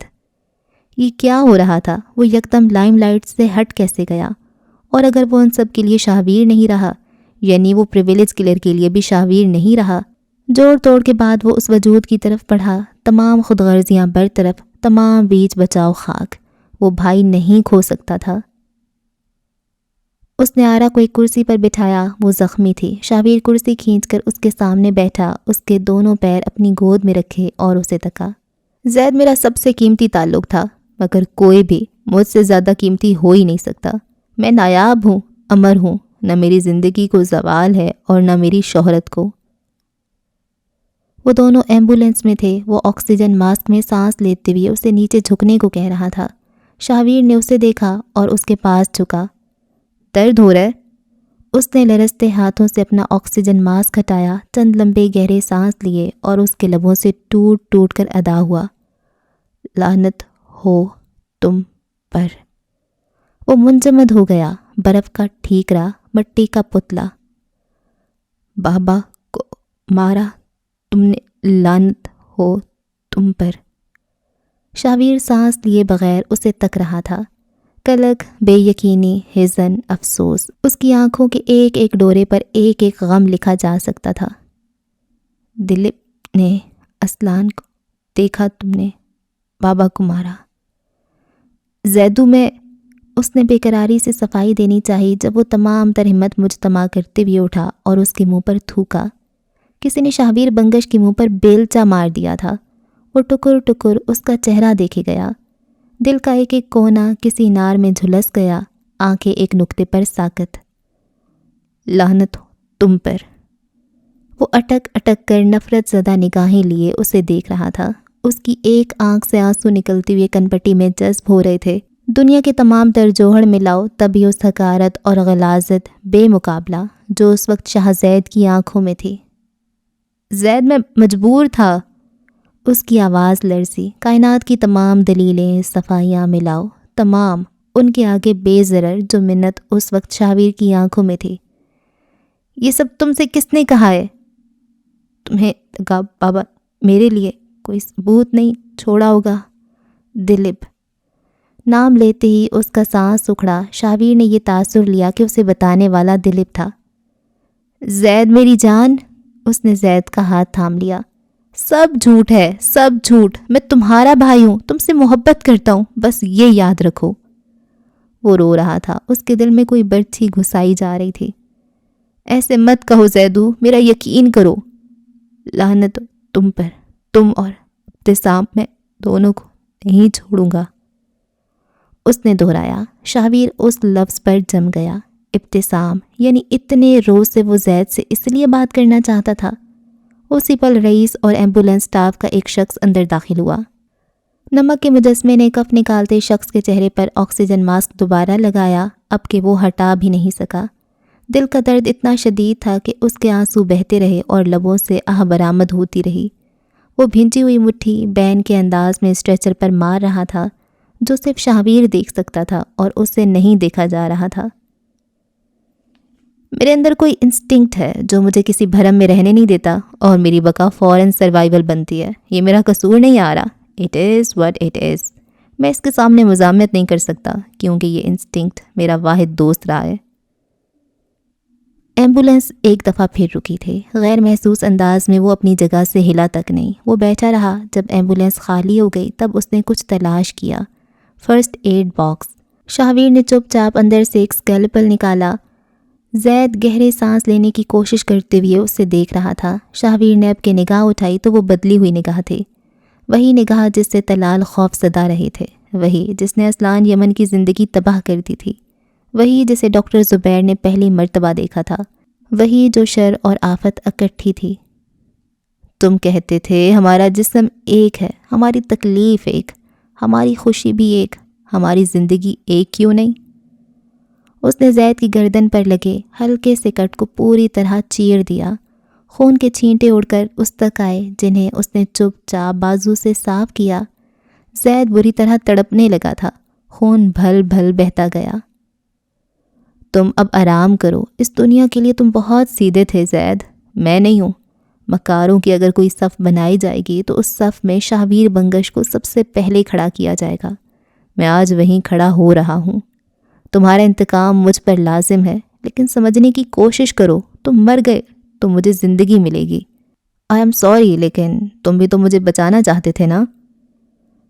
یہ کیا ہو رہا تھا؟ وہ یکدم لائم لائٹ سے ہٹ کیسے گیا؟ اور اگر وہ ان سب کے لیے شاہویر نہیں رہا، یعنی وہ پریویلیج کلر کے لیے بھی شاہویر نہیں رہا۔ جوڑ توڑ کے بعد وہ اس وجود کی طرف بڑھا، تمام خود غرضیاں برطرف، تمام بیچ بچاؤ خاک۔ وہ بھائی نہیں کھو سکتا تھا۔ اس نے آرا کو ایک کرسی پر بٹھایا، وہ زخمی تھی۔ شاہویر کرسی کھینچ کر اس کے سامنے بیٹھا، اس کے دونوں پیر اپنی گود میں رکھے اور اسے تکا۔ زید میرا سب سے قیمتی تعلق تھا، مگر کوئی بھی مجھ سے زیادہ قیمتی ہو ہی نہیں سکتا۔ میں نایاب ہوں، امر ہوں، نہ میری زندگی کو زوال ہے اور نہ میری شہرت کو۔ وہ دونوں ایمبولینس میں تھے۔ وہ آکسیجن ماسک میں سانس لیتے ہوئے اسے نیچے جھکنے کو کہہ رہا تھا۔ شاہویر نے اسے دیکھا اور اس کے پاس جھکا۔ درد ہو رہا ہے؟ اس نے لرزتے ہاتھوں سے اپنا آکسیجن ماسک ہٹایا، چند لمبے گہرے سانس لیے اور اس کے لبوں سے ٹوٹ ٹوٹ کر ادا ہوا، لعنت ہو تم پر۔ وہ منجمد ہو گیا، برف کا ٹھیکرا، مٹی کا پتلا۔ بابا کو مارا تم نے، لعنت ہو تم پر۔ شاہویر سانس لیے بغیر اسے تک رہا تھا۔ کلک، بے یقینی، حزن، افسوس، اس کی آنکھوں کے ایک ایک ڈورے پر ایک ایک غم لکھا جا سکتا تھا۔ دلیپ نے اسلان کو دیکھا، تم نے بابا کو مارا۔ زیدو میں، اس نے بے قراری سے صفائی دینی چاہی جب وہ تمام تر ہمت مجتمع کرتے ہوئے اٹھا اور اس کے منہ پر تھوکا۔ کسی نے شاہویر بنگش کے منہ پر بیلچا مار دیا تھا۔ وہ ٹکر ٹکر اس کا چہرہ دیکھے گیا۔ دل کا ایک ایک کونا کسی نار میں جھلس گیا، آنکھیں ایک نقطے پر ساکت۔ لعنت ہو تم پر۔ وہ اٹک اٹک کر نفرت زدہ نگاہیں لیے اسے دیکھ رہا تھا۔ اس کی ایک آنکھ سے آنسو نکلتے ہوئے کنپٹی میں جذب ہو رہے تھے۔ دنیا کے تمام تر جوہر ملاؤ تب بھی اس حقارت اور غلاظت بے مقابلہ جو اس وقت شاہ زید کی آنکھوں میں تھی، زید میں مجبور تھا۔ اس کی آواز لرزی۔ کائنات کی تمام دلیلیں، صفائیاں ملاؤ، تمام ان کے آگے بے ضرر جو منت اس وقت شاویر کی آنکھوں میں تھی۔ یہ سب تم سے کس نے کہا ہے؟ تمہیں کہا بابا، میرے لیے کوئی ثبوت نہیں چھوڑا ہوگا؟ دلیپ نام لیتے ہی اس کا سانس اکھڑا۔ شاویر نے یہ تاثر لیا کہ اسے بتانے والا دلیپ تھا۔ زید میری جان، اس نے زید کا ہاتھ تھام لیا۔ سب جھوٹ ہے، سب جھوٹ، میں تمہارا بھائی ہوں، تم سے محبت کرتا ہوں، بس یہ یاد رکھو۔ وہ رو رہا تھا، اس کے دل میں کوئی برچھی گھسائی جا رہی تھی۔ ایسے مت کہو زیدو، میرا یقین کرو۔ لعنت تم پر، تم اور ابتسام، میں دونوں کو نہیں چھوڑوں گا، اس نے دہرایا۔ شاویر اس لفظ پر جم گیا۔ ابتسام، یعنی اتنے روز سے وہ زید سے اس لیے بات کرنا چاہتا تھا۔ اسی پل رئیس اور ایمبولینس سٹاف کا ایک شخص اندر داخل ہوا۔ نمک کے مجسمے نے کف نکالتے شخص کے چہرے پر آکسیجن ماسک دوبارہ لگایا، اب کہ وہ ہٹا بھی نہیں سکا۔ دل کا درد اتنا شدید تھا کہ اس کے آنسو بہتے رہے اور لبوں سے آہ برآمد ہوتی رہی۔ وہ بھینچی ہوئی مٹھی بین کے انداز میں اسٹریچر پر مار رہا تھا، جو صرف شاویر دیکھ سکتا تھا اور اس سے نہیں دیکھا جا رہا تھا۔ میرے اندر کوئی انسٹنکٹ ہے جو مجھے کسی بھرم میں رہنے نہیں دیتا اور میری بقا فوراً سروائیول بنتی ہے۔ یہ میرا قصور نہیں آ رہا۔ It is what it is. میں اس کے سامنے مزاحمت نہیں کر سکتا کیونکہ یہ انسٹنکٹ میرا واحد دوست رہا ہے۔ ایمبولینس ایک دفعہ پھر رکی تھی۔ غیر محسوس انداز میں وہ اپنی جگہ سے ہلا تک نہیں۔ وہ بیٹھا رہا۔ جب ایمبولینس خالی ہو گئی تب اس نے کچھ تلاش کیا۔ First aid box. شاویر نے چپ چاپ اندر سے ایک اسکیلپل نکالا۔ زید گہرے سانس لینے کی کوشش کرتے ہوئے اسے دیکھ رہا تھا۔ شاویر نے اب کے نگاہ اٹھائی تو وہ بدلی ہوئی نگاہ تھی۔ وہی نگاہ جس سے طلال خوف زدہ رہے تھے، وہی جس نے اسلان یمن کی زندگی تباہ کر دی تھی، وہی جسے ڈاکٹر زبیر نے پہلی مرتبہ دیکھا تھا، وہی جو شر اور آفت اکٹھی تھی۔ تم کہتے تھے ہمارا جسم ایک ہے، ہماری تکلیف ایک، ہماری خوشی بھی ایک، ہماری زندگی ایک کیوں نہیں؟ اس نے زید کی گردن پر لگے ہلکے سے کٹ کو پوری طرح چیر دیا۔ خون کے چھینٹے اڑ کر اس تک آئے جنہیں اس نے چپ چاپ بازو سے صاف کیا۔ زید بری طرح تڑپنے لگا تھا۔ خون بھل بھل بہتا گیا۔ تم اب آرام کرو، اس دنیا کے لیے تم بہت سیدھے تھے زید، میں نہیں ہوں۔ مکاروں کی اگر کوئی صف بنائی جائے گی تو اس صف میں شاویر بنگش کو سب سے پہلے کھڑا کیا جائے گا۔ میں آج وہیں کھڑا ہو رہا ہوں۔ تمہارا انتقام مجھ پر لازم ہے، لیکن سمجھنے کی کوشش کرو، تم مر گئے تو مجھے زندگی ملے گی۔ آئی ایم سوری، لیکن تم بھی تو مجھے بچانا چاہتے تھے نا؟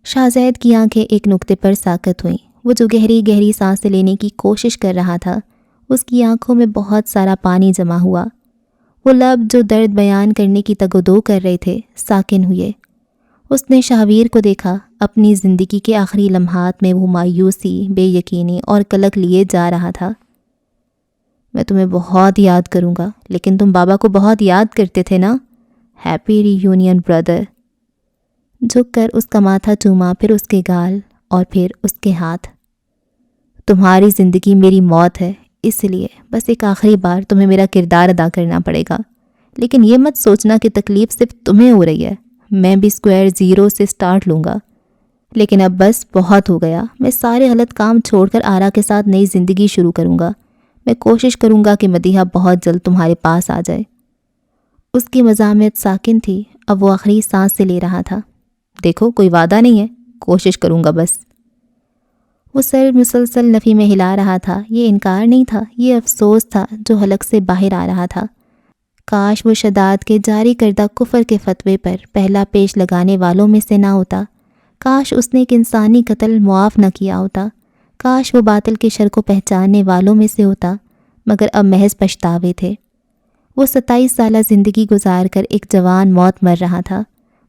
شاہزید کی آنکھیں ایک نقطے پر ساکت ہوئیں۔ وہ جو گہری گہری سانسیں لینے کی کوشش کر رہا تھا، اس کی آنکھوں میں بہت سارا پانی جمع ہوا۔ وہ لب جو درد بیان کرنے کی تگودو کر رہے تھے ساکن ہوئے۔ اس نے شاویر کو دیکھا۔ اپنی زندگی کے آخری لمحات میں وہ مایوسی، بے یقینی اور قلق لیے جا رہا تھا۔ میں تمہیں بہت یاد کروں گا، لیکن تم بابا کو بہت یاد کرتے تھے نا؟ ہیپی ری یونین برادر۔ جھک کر اس کا ماتھا چوما، پھر اس کے گال اور پھر اس کے ہاتھ۔ تمہاری زندگی میری موت ہے، اس لیے بس ایک آخری بار تمہیں میرا کردار ادا کرنا پڑے گا، لیکن یہ مت سوچنا کہ تکلیف صرف تمہیں ہو رہی ہے، میں بھی اسکوائر زیرو سے سٹارٹ لوں گا۔ لیکن اب بس بہت ہو گیا، میں سارے غلط کام چھوڑ کر آرا کے ساتھ نئی زندگی شروع کروں گا۔ میں کوشش کروں گا کہ مدیحہ بہت جلد تمہارے پاس آ جائے۔ اس کی مزاحمت ساکن تھی، اب وہ آخری سانس سے لے رہا تھا۔ دیکھو کوئی وعدہ نہیں ہے، کوشش کروں گا بس۔ وہ سر مسلسل نفی میں ہلا رہا تھا۔ یہ انکار نہیں تھا، یہ افسوس تھا جو حلق سے باہر آ رہا تھا۔ کاش وہ شداد کے جاری کردہ کفر کے فتوے پر پہلا پیش لگانے والوں میں سے نہ ہوتا۔ کاش اس نے ایک انسانی قتل معاف نہ کیا ہوتا۔ کاش وہ باطل کے شر کو پہچاننے والوں میں سے ہوتا، مگر اب محض پچھتاوے تھے۔ وہ 27 سالہ زندگی گزار کر ایک جوان موت مر رہا تھا۔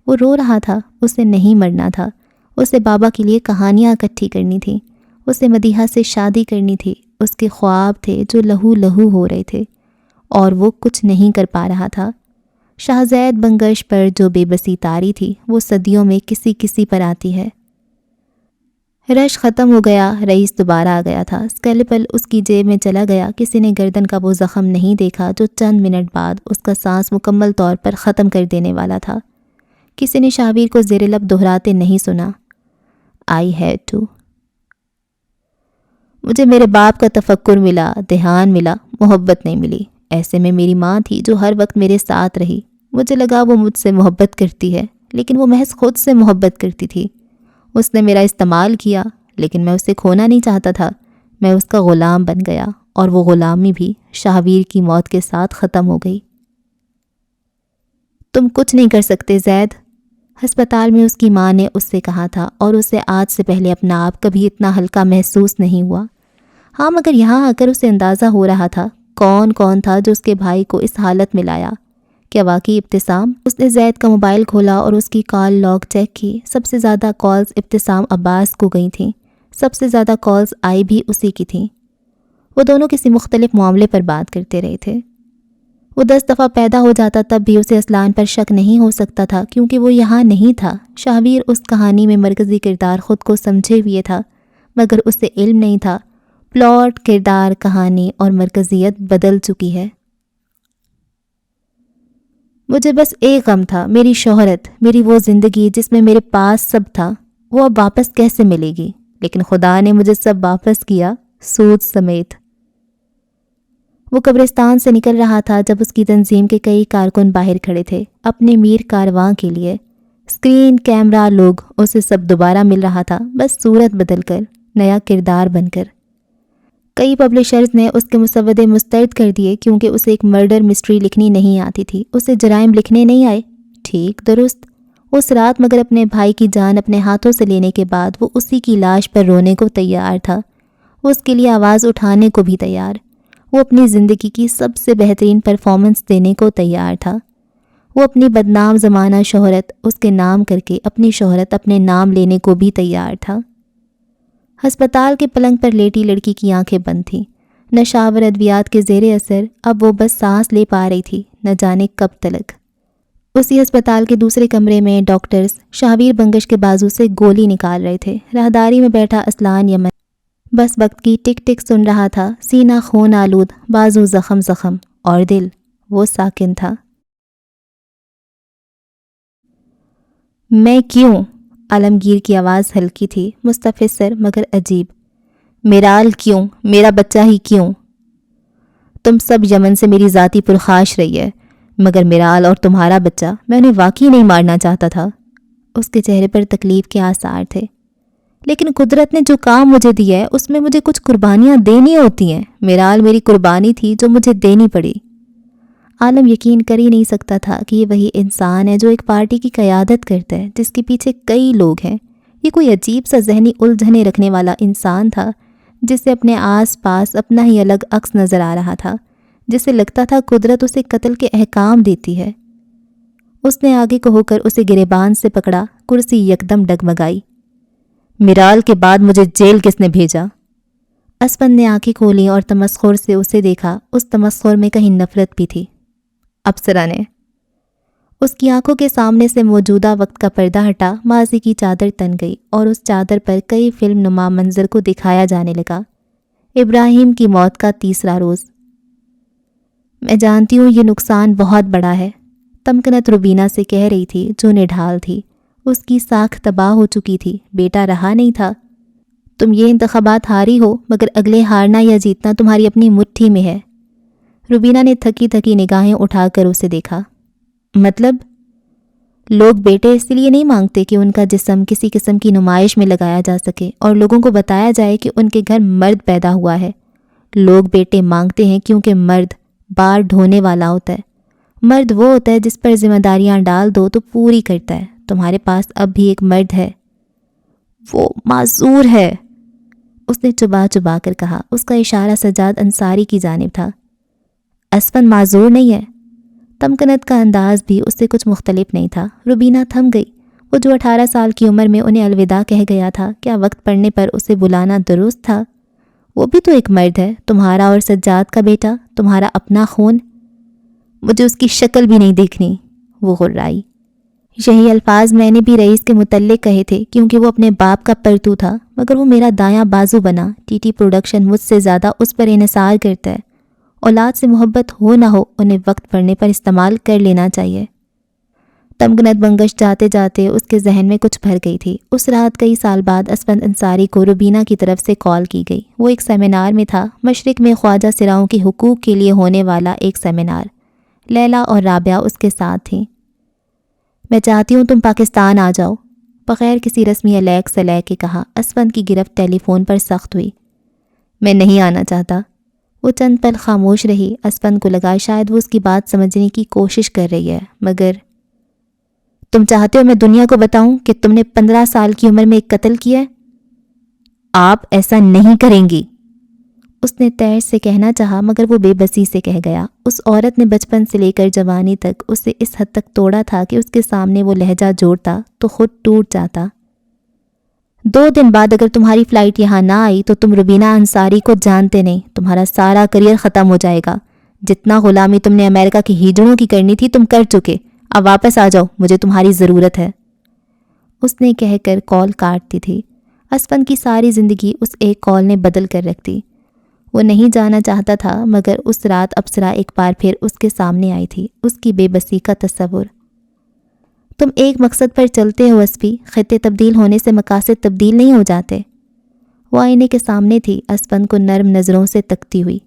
وہ رو رہا تھا، اسے نہیں مرنا تھا۔ اسے بابا کے لیے کہانیاں اکٹھی کرنی تھیں، اسے مدیحہ سے شادی کرنی تھی۔ اس کے خواب تھے جو لہو لہو ہو رہے تھے اور وہ کچھ نہیں کر پا رہا تھا۔ شاہزید بنگش پر جو بے بسی تاری تھی وہ صدیوں میں کسی کسی پر آتی ہے۔ رش ختم ہو گیا، رئیس دوبارہ آ گیا تھا۔ اسکیلپل اس کی جیب میں چلا گیا۔ کسی نے گردن کا وہ زخم نہیں دیکھا جو چند منٹ بعد اس کا سانس مکمل طور پر ختم کر دینے والا تھا۔ کسی نے شاہویر کو زیر لب دہراتے نہیں سنا، آئی ہیڈ ٹو۔ مجھے میرے باپ کا تفکر ملا، دھیان ملا، محبت نہیں ملی۔ ایسے میں میری ماں تھی جو ہر وقت میرے ساتھ رہی۔ مجھے لگا وہ مجھ سے محبت کرتی ہے، لیکن وہ محض خود سے محبت کرتی تھی۔ اس نے میرا استعمال کیا، لیکن میں اسے کھونا نہیں چاہتا تھا۔ میں اس کا غلام بن گیا، اور وہ غلامی بھی شاہویر کی موت کے ساتھ ختم ہو گئی۔ تم کچھ نہیں کر سکتے زید، ہسپتال میں اس کی ماں نے اس سے کہا تھا، اور اسے آج سے پہلے اپنا آپ کبھی اتنا ہلکا محسوس نہیں ہوا۔ ہاں، مگر یہاں آ کر اسے اندازہ ہو رہا تھا کون تھا جو اس کے بھائی کو اس حالت میں لایا۔ کیا واقعی ابتسام؟ اس نے زید کا موبائل کھولا اور اس کی کال لاگ چیک کی۔ سب سے زیادہ کالز ابتسام عباس کو گئی تھیں، سب سے زیادہ کالز آئی بھی اسی کی تھیں۔ وہ دونوں کسی مختلف معاملے پر بات کرتے رہے تھے۔ وہ 10 دفعہ پیدا ہو جاتا تب بھی اسے اسلان پر شک نہیں ہو سکتا تھا، کیونکہ وہ یہاں نہیں تھا۔ شاہویر اس کہانی میں مرکزی کردار خود کو سمجھے ہوئے تھا، مگر اسے علم نہیں تھا پلاٹ، کردار، کہانی اور مرکزیت بدل چکی ہے۔ مجھے بس ایک غم تھا، میری شہرت، میری وہ زندگی جس میں میرے پاس سب تھا، وہ اب واپس کیسے ملے گی؟ لیکن خدا نے مجھے سب واپس کیا، سود سمیت۔ وہ قبرستان سے نکل رہا تھا جب اس کی تنظیم کے کئی کارکن باہر کھڑے تھے اپنے میر کارواں کے لیے۔ اسکرین، کیمرہ، لوگ، اسے سب دوبارہ مل رہا تھا، بس صورت بدل کر، نیا کردار بن کر۔ کئی پبلشرز نے اس کے مسودے مسترد کر دیے کیونکہ اسے ایک مرڈر مسٹری لکھنی نہیں آتی تھی، اسے جرائم لکھنے نہیں آئے۔ ٹھیک، درست، اس رات مگر اپنے بھائی کی جان اپنے ہاتھوں سے لینے کے بعد وہ اسی کی لاش پر رونے کو تیار تھا، وہ اس کے لیے آواز اٹھانے کو بھی تیار، وہ اپنی زندگی کی سب سے بہترین پرفارمنس دینے کو تیار تھا۔ وہ اپنی بدنام زمانہ شہرت اس کے نام کر کے اپنی شہرت اپنے نام لینے کو بھی تیار تھا۔ ہسپتال کے پلنگ پر لیٹی لڑکی کی آنکھیں بند تھیں، نشاور ادویات کے زیر اثر اب وہ بس سانس لے پا رہی تھی، نہ جانے کب تلک۔ اسی ہسپتال کے دوسرے کمرے میں ڈاکٹرز شاہویر بنگش کے بازو سے گولی نکال رہے تھے۔ راہداری میں بیٹھا اسلان یمن بس وقت کی ٹک ٹک سن رہا تھا، سینہ خون آلود، بازو زخم، اور دل وہ ساکن تھا۔ میں کیوں؟ عالمگیر کی آواز ہلکی تھی، مستفسر مگر عجیب۔ میرال کیوں؟ میرا بچہ ہی کیوں؟ تم سب یمن سے میری ذاتی پرخاش رہی ہے، مگر میرال اور تمہارا بچہ، میں انہیں واقعی نہیں مارنا چاہتا تھا۔ اس کے چہرے پر تکلیف کے آثار تھے۔ لیکن قدرت نے جو کام مجھے دیا ہے اس میں مجھے کچھ قربانیاں دینی ہوتی ہیں۔ میرال میری قربانی تھی جو مجھے دینی پڑی۔ عالم یقین کر ہی نہیں سکتا تھا کہ یہ وہی انسان ہے جو ایک پارٹی کی قیادت کرتا ہے، جس کے پیچھے کئی لوگ ہیں۔ یہ کوئی عجیب سا ذہنی الجھنیں رکھنے والا انسان تھا، جسے اپنے آس پاس اپنا ہی الگ عکس نظر آ رہا تھا، جسے لگتا تھا قدرت اسے قتل کے احکام دیتی ہے۔ اس نے آگے کو ہو کر اسے گریبان سے پکڑا، کرسی یکدم ڈگمگائی۔ میرال کے بعد مجھے جیل کس نے بھیجا؟ اسفند نے آنکھیں کھولیں اور تمسخر سے اسے دیکھا۔ اس تمسخر میں کہیں نفرت بھی تھی۔ ابصرہ نے۔ اس کی آنکھوں کے سامنے سے موجودہ وقت کا پردہ ہٹا، ماضی کی چادر تن گئی اور اس چادر پر کئی فلم نما منظر کو دکھایا جانے لگا۔ ابراہیم کی موت کا 3 روز۔ میں جانتی ہوں یہ نقصان بہت بڑا ہے، تمکنت روبینہ سے کہہ رہی تھی جو نڈھال تھی۔ اس کی ساکھ تباہ ہو چکی تھی، بیٹا رہا نہیں تھا۔ تم یہ انتخابات ہاری ہو، مگر اگلے ہارنا یا جیتنا تمہاری اپنی مٹھی میں ہے۔ روبینہ نے تھکی تھکی نگاہیں اٹھا کر اسے دیکھا۔ مطلب؟ لوگ بیٹے اس لیے نہیں مانگتے کہ ان کا جسم کسی قسم کی نمائش میں لگایا جا سکے اور لوگوں کو بتایا جائے کہ ان کے گھر مرد پیدا ہوا ہے۔ لوگ بیٹے مانگتے ہیں کیونکہ مرد بار ڈھونے والا ہوتا ہے۔ مرد وہ ہوتا ہے جس پر ذمہ داریاں ڈال دو تو پوری کرتا ہے۔ تمہارے پاس اب بھی ایک مرد ہے۔ وہ معذور ہے، اس نے چبا چبا کر کہا۔ اس کا اشارہ سجاد انصاری کی جانب تھا۔ اسفند معذور نہیں ہے۔ تمکنت کا انداز بھی اس سے کچھ مختلف نہیں تھا۔ روبینہ تھم گئی۔ وہ جو 18 سال کی عمر میں انہیں الوداع کہہ گیا تھا، کیا وقت پڑنے پر اسے بلانا درست تھا؟ وہ بھی تو ایک مرد ہے، تمہارا اور سجاد کا بیٹا، تمہارا اپنا خون۔ مجھے اس کی شکل بھی نہیں دیکھنی، وہ غرائی۔ یہی الفاظ میں نے بھی رئیس کے متعلق کہے تھے کیونکہ وہ اپنے باپ کا پرتو تھا، مگر وہ میرا دایاں بازو بنا۔ ٹی ٹی پروڈکشن مجھ سے زیادہ اس پر انحصار کرتا ہے۔ اولاد سے محبت ہو نہ ہو انہیں وقت پڑنے پر استعمال کر لینا چاہیے۔ تمکنت بنگش جاتے جاتے اس کے ذہن میں کچھ بھر گئی تھی۔ اس رات کئی سال بعد اسفند انصاری کو روبینہ کی طرف سے کال کی گئی۔ وہ ایک سیمینار میں تھا، مشرق میں خواجہ سراؤں کے حقوق کے لیے ہونے والا ایک سیمینار۔ لیلا اور رابعہ اس کے ساتھ تھیں۔ میں چاہتی ہوں تم پاکستان آ جاؤ، بغیر کسی رسمی علیق سلیق کے کہا۔ اسفند کی گرفت ٹیلی فون پر سخت ہوئی۔ میں نہیں آنا چاہتا۔ وہ چند پل خاموش رہی۔ اسفند کو لگا شاید وہ اس کی بات سمجھنے کی کوشش کر رہی ہے، مگر تم چاہتے ہو میں دنیا کو بتاؤں کہ تم نے 15 سال کی عمر میں ایک قتل کیا ہے؟ آپ ایسا نہیں کریں گی، اس نے تیر سے کہنا چاہا، مگر وہ بے بسی سے کہہ گیا۔ اس عورت نے بچپن سے لے کر جوانی تک اسے اس حد تک توڑا تھا کہ اس کے سامنے وہ لہجہ جوڑتا تو خود ٹوٹ جاتا۔ 2 دن بعد اگر تمہاری فلائٹ یہاں نہ آئی تو تم روبینہ انصاری کو جانتے نہیں، تمہارا سارا کریئر ختم ہو جائے گا۔ جتنا غلامی تم نے امریکہ کی ہیجڑوں کی کرنی تھی تم کر چکے، اب واپس آ جاؤ، مجھے تمہاری ضرورت ہے، اس نے کہہ کر کال کاٹتی تھی۔ اسفند کی ساری زندگی اس ایک کال نے بدل کر رکھ دی۔ وہ نہیں جانا چاہتا تھا، مگر اس رات اپسرا ایک بار پھر اس کے سامنے آئی تھی، اس کی بے بسی کا تصور۔ تم ایک مقصد پر چلتے ہو اسفی، خطے تبدیل ہونے سے مقاصد تبدیل نہیں ہو جاتے۔ وہ آئینے کے سامنے تھی، اسفند کو نرم نظروں سے تکتی ہوئی۔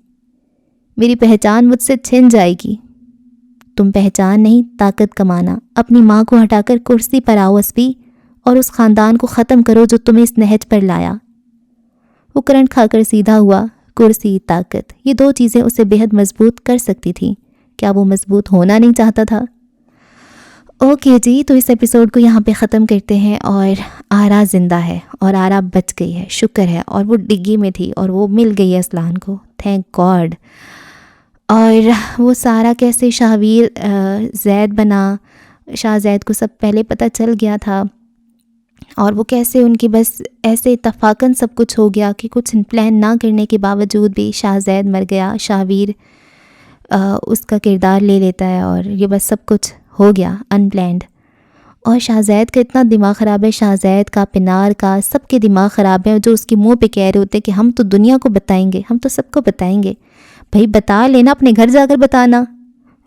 میری پہچان مجھ سے چھن جائے گی۔ تم پہچان نہیں، طاقت کمانا۔ اپنی ماں کو ہٹا کر کرسی پر آؤ اسفی، اور اس خاندان کو ختم کرو جو تمہیں اس نہج پر لایا۔ وہ کرنٹ کھا کر سیدھا ہوا۔ کرسی، طاقت، یہ 2 چیزیں اسے بے حد مضبوط کر سکتی تھیں۔ کیا وہ مضبوط ہونا نہیں چاہتا تھا؟ اوکے جی، تو اس ایپیسوڈ کو یہاں پہ ختم کرتے ہیں، اور آرا زندہ ہے اور آرا بچ گئی ہے، شکر ہے، اور وہ ڈگی میں تھی اور وہ مل گئی ہے اسلان کو، تھینک گاڈ۔ اور وہ سارا کیسے شاہویر زید بنا، شاہ زید کو سب پہلے پتہ چل گیا تھا، اور وہ کیسے ان کی بس ایسے اتفاقاً سب کچھ ہو گیا کہ کچھ پلان نہ کرنے کے باوجود بھی شاہ زید مر گیا، شاہویر اس کا کردار لے لیتا ہے، اور یہ بس سب کچھ ہو گیا ان پلانڈ۔ اور شاہ زید کا اتنا دماغ خراب ہے، شاہ زید کا، پنار کا، سب کے دماغ خراب ہے، جو اس کے منہ پہ کہہ رہے ہوتے ہیں کہ ہم تو دنیا کو بتائیں گے، ہم تو سب کو بتائیں گے۔ بھائی بتا لینا، اپنے گھر جا کر بتانا،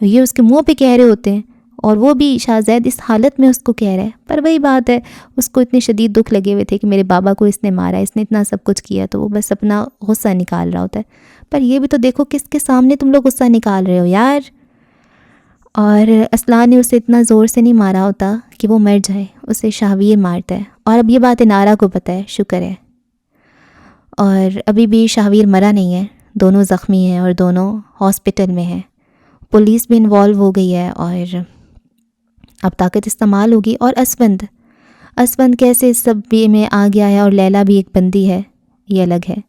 یہ اس کے منہ پہ کہہ رہے ہوتے ہیں، اور وہ بھی شاہ زید اس حالت میں اس کو کہہ رہا ہے۔ پر وہی بات ہے، اس کو اتنے شدید دکھ لگے ہوئے تھے کہ میرے بابا کو اس نے مارا، اس نے اتنا سب کچھ کیا، تو وہ بس اپنا غصہ نکال رہا ہوتا ہے۔ پر یہ بھی تو دیکھو کس کے سامنے تم لوگ غصہ نکال رہے ہو یار۔ اور اسلان نے اسے اتنا زور سے نہیں مارا ہوتا کہ وہ مر جائے، اسے شاہویر مارتا ہے، اور اب یہ بات نارا کو پتہ ہے، شکر ہے۔ اور ابھی بھی شاہویر مرا نہیں ہے، دونوں زخمی ہیں اور دونوں ہاسپٹل میں ہیں۔ پولیس بھی انوالو ہو گئی ہے، اور اب طاقت استعمال ہوگی۔ اور اسفند کیسے اس سب بھی میں آ گیا ہے، اور لیلا بھی ایک بندی ہے، یہ الگ ہے۔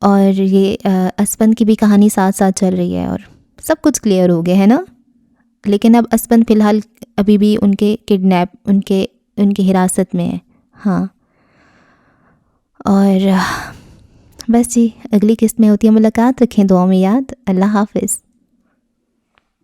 اور یہ اسفند کی بھی کہانی ساتھ ساتھ چل رہی ہے، اور سب کچھ کلیئر ہو گیا ہے نا۔ لیکن اب اسفند فی الحال ابھی بھی ان کے کڈنیپ، ان کے حراست میں ہے، ہاں۔ اور بس جی، اگلی قسط میں ہوتی ہے ملاقات، رکھیں دعاؤں میں یاد۔ اللہ حافظ۔